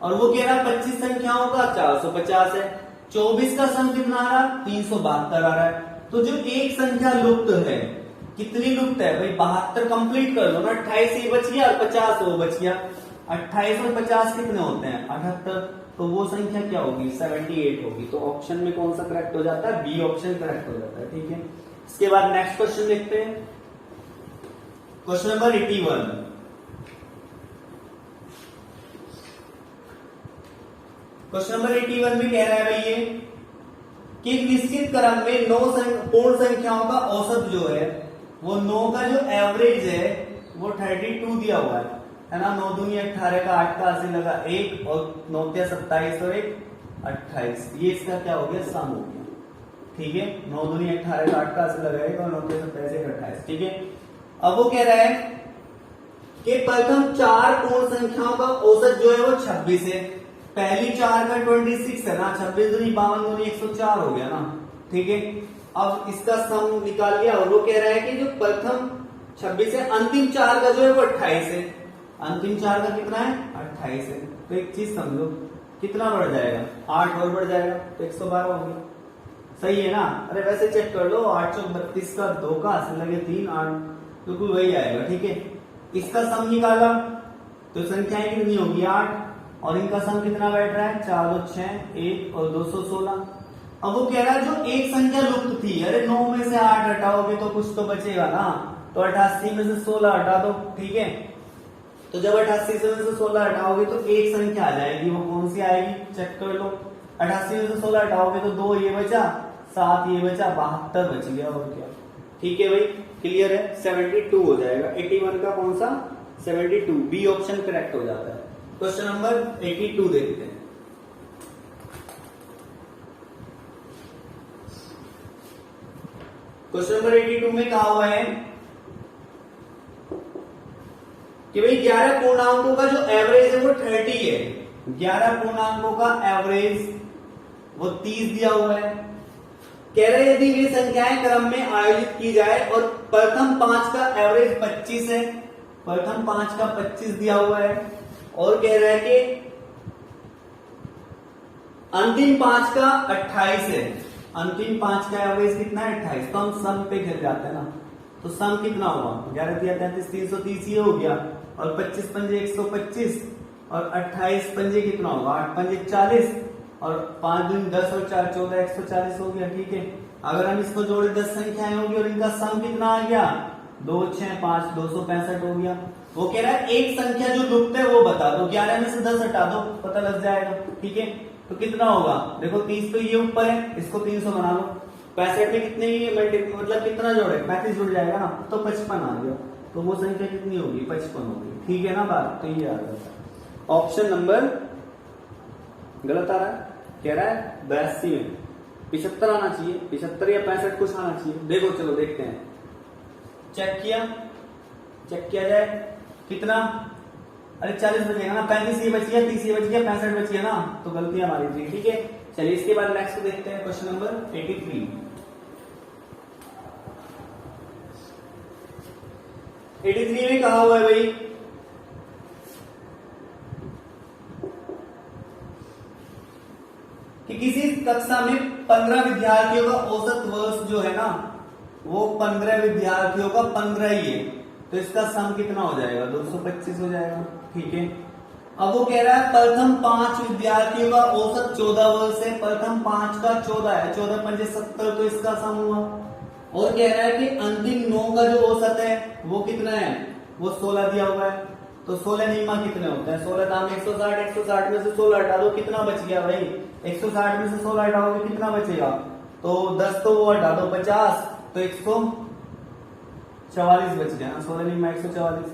और वो कह रहा 25 संख्याओं का 450 है, 24 का सम कितना आ रहा 372 आ रहा है। तो जो एक संख्या लुप्त है कितनी लुप्त है भाई, 72 कंप्लीट कर लो ना, 28 ये बच गया और 50 वो बच गया, 28 और 50 कितने होते हैं 78, तो वो संख्या क्या होगी 78 होगी। तो ऑप्शन में कौन सा करेक्ट हो जाता है, बी ऑप्शन करेक्ट हो जाता है। ठीक है, इसके बाद नेक्स्ट क्वेश्चन देखते हैं, क्वेश्चन नंबर 81। क्वेश्चन नंबर 81 में कह रहा है भाई ये कि एक निश्चित क्रम में 9 पूर्ण संख्याओं का औसत जो है वो 9 का जो एवरेज है वो 32 दिया हुआ है ना, 9 दूनी 18 का 8 का 80 लगा 1 और 9 के 27 और 1 28, ये इसका क्या हो गया सम हो गया। ठीक है, 9 दूनी 18 का 8 का 80 लगा 1 और 9 के 27 1 28। ठीक है, अब वो कह रहा है कि प्रथम 4 पूर्ण संख्याओं का औसत जो है वो 26 है, पहली 4 का 26 है ना, 26 दूनी 52 दूनी 104 हो गया ना। ठीक है, अब इसका सम निकाल लिया और वो कह रहा है कि जो प्रथम 26 है, अंतिम 4 का जो है वो 28 है, अंतिम 4 का कितना है 28 है। तो एक चीज समझो, कितना बढ़ जाएगा 8 और बढ़ जाएगा तो 112 हो गया, सही है ना। अरे वैसे चेक कर लो, 8 चौक 32 का 2 का 80 लगे 3 8 बिल्कुल वही आएगा। ठीक है, इसका सम निकाला तो संख्याएं कितनी होगी 8 और इनका सम कितना बैठ रहा है 4 और 6 1 और 216। अब वो कह रहा है जो एक संख्या लुप्त थी, अरे 9 में से 8 हटाओगे तो कुछ तो बचेगा ना, तो 88 में से 16 हटा दो। ठीक है, तो जब 88 में से 16 हटाओगे तो एक संख्या आ जाएगी, वो कौन सी आएगी चेक कर लो। 88 में से 16 हटाओगे तो 2 ये बचा, 7 ये बचा, 72 बच गया और क्या। ठीक है भाई, क्लियर है, 72 हो जाएगा। 81 का कौन सा 72, बी ऑप्शन करेक्ट हो जाता है। क्वेश्चन नंबर 82 देखते हैं। क्वेश्चन नंबर 82 में कहा हुआ है कि भाई 11 पूर्णांकों का जो एवरेज है वो 30 है, 11 पूर्णांकों का एवरेज वो 30 दिया हुआ है। कह रहे यदि ये संख्याएं क्रम में आयोजित की जाए और प्रथम 5 का एवरेज 25 है, प्रथम 5 का 25 दिया हुआ है और कह रहा है कि अंतिम 5 का 28 है, अंतिम 5 का एवरेज कितना है 28, तो हम सम पे गिर जाते हैं ना, तो सम कितना होगा 11 दिया 33 330 ये हो गया और 25 पंजे 125 और 28 पंजे कितना होगा 8 पंजे 40 और 5 दूनी 10 और 4 14 140 हो गया। ठीक है, अगर हम इसको जोड़े 10 संख्याएं होगी और इनका सम कितना आ गया 2 6 5 265 हो गया। वो कह रहा है एक संख्या जो लुप्त है वो बता दो, 11 में से 10 हटा दो पता लग जाएगा। ठीक है, तो कितना होगा देखो 30 तो ये ऊपर है, इसको 300 बना लो, 65 में कितने मतलब कितना जोड़े 35 जुड़ जाएगा ना, तो 55 आ गया, तो वो संख्या कितनी होगी 55 होगी। ठीक है ना बात, तो ये आ जाता है। ऑप्शन नंबर गलत आ रहा है, कह रहा है 82 में 75 आना चाहिए, 75 या 65 कुछ आना चाहिए। देखो चलो देखते हैं, चेक किया जाए कितना, अरे 40 बचेगा ना, 35 ये बच गया 30 ये बच गया 65 बच गया ना, तो गलती हमारी थी। ठीक है, चलिए इसके बाद नेक्स्ट देखते हैं क्वेश्चन नंबर 83। 83 में कहा हुआ है भाई कि किसी कक्षा में 15 विद्यार्थियों का औसत वर्ष जो है ना वो 15 विद्यार्थियों का 15 ही है, तो इसका सम कितना हो जाएगा 225 हो जाएगा। ठीक है, अब वो कह रहा है प्रथम 5 विद्यार्थियों का औसत 14 वर्ष है, प्रथम 5 का 14 है, 14 पंजे 70, तो इसका सम हुआ। और कह रहा है कि अंतिम 9 का जो औसत है वो कितना है, वो 16 दिया हुआ है, तो 16 नियमा कितने होते हैं 16 दाम 160, 160 में से 16 हटा दो कितना बच गया भाई, 160 में से 16 हटाओगे कितना बचेगा, तो 10 तो वो हटा दो 50, तो 144 बच गया ना, 16 नियमा 144।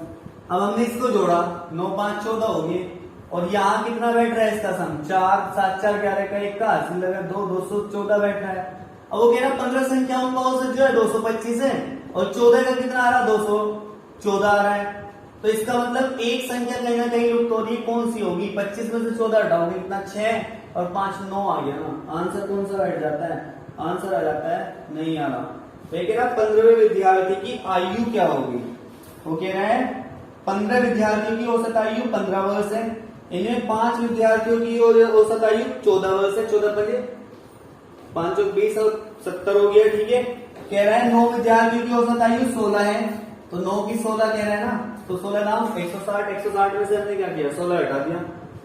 अब हमने इसको जोड़ा 9 5 14 हो गए और यहाँ कितना बैठ रहा है इसका सम 4 7 4 11 का 1 का 80 लगा 2 214 बैठ रहा है। अब वो कह रहा है 15 संख्याओं का औसत जो है 225 है और 14 का कितना आ रहा 214 आ रहा है, तो इसका मतलब एक संख्या कहीं ना कहीं लुप्त हो रही है, कौन सी होगी 25 में से 14 हटाओगे कितना 6 और 5 9 आ गया ना, आंसर कौन सा बैठ जाता है, आंसर आ जाता है नहीं आ रहा। तो ये कह रहा है 15वें विद्यार्थी की आयु क्या होगी, वो कह रहा है 15 विद्यार्थियों की औसत आयु 15 वर्ष है, इनमें 5 विद्यार्थियों की औसत आयु 14 वर्ष है, 14 बजे 5 और 20 और 70 हो गया। ठीक है, कह रहा है 9 विद्यार्थियों की औसत आयु 16 है, तो 9 की 16 कह रहा है ना, तो 16 नाम 160 में से हमने क्या किया 16 हटा दिया,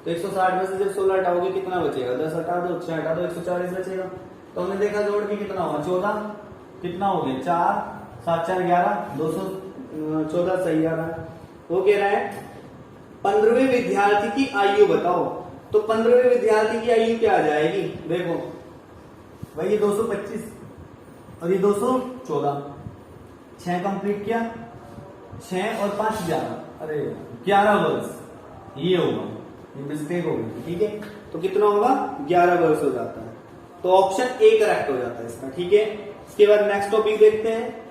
तो 160 में से जब 16 हटाओगे कितना बचेगा 10 हटा दो 6 हटा दो 140 बचेगा। तो हमने देखा जोड़ के कितना होगा 14, कितना हो गया 4 7 4 11 214 सही आ रहा है। वो कह रहा है 15वें विद्यार्थी की आयु बताओ, तो 15वें विद्यार्थी की आयु क्या आ जाएगी, देखो भाई ये 225 और ये 214, 6 कंप्लीट किया 6 और 5 11, अरे 11 वर्ष ये होगा, ये मिस्टेक हो गई ठीक है, तो कितना होगा 11 वर्ष हो जाता है, तो ऑप्शन ए करेक्ट हो जाता है इसका ठीक है। इसके बाद नेक्स्ट टॉपिक देखते हैं।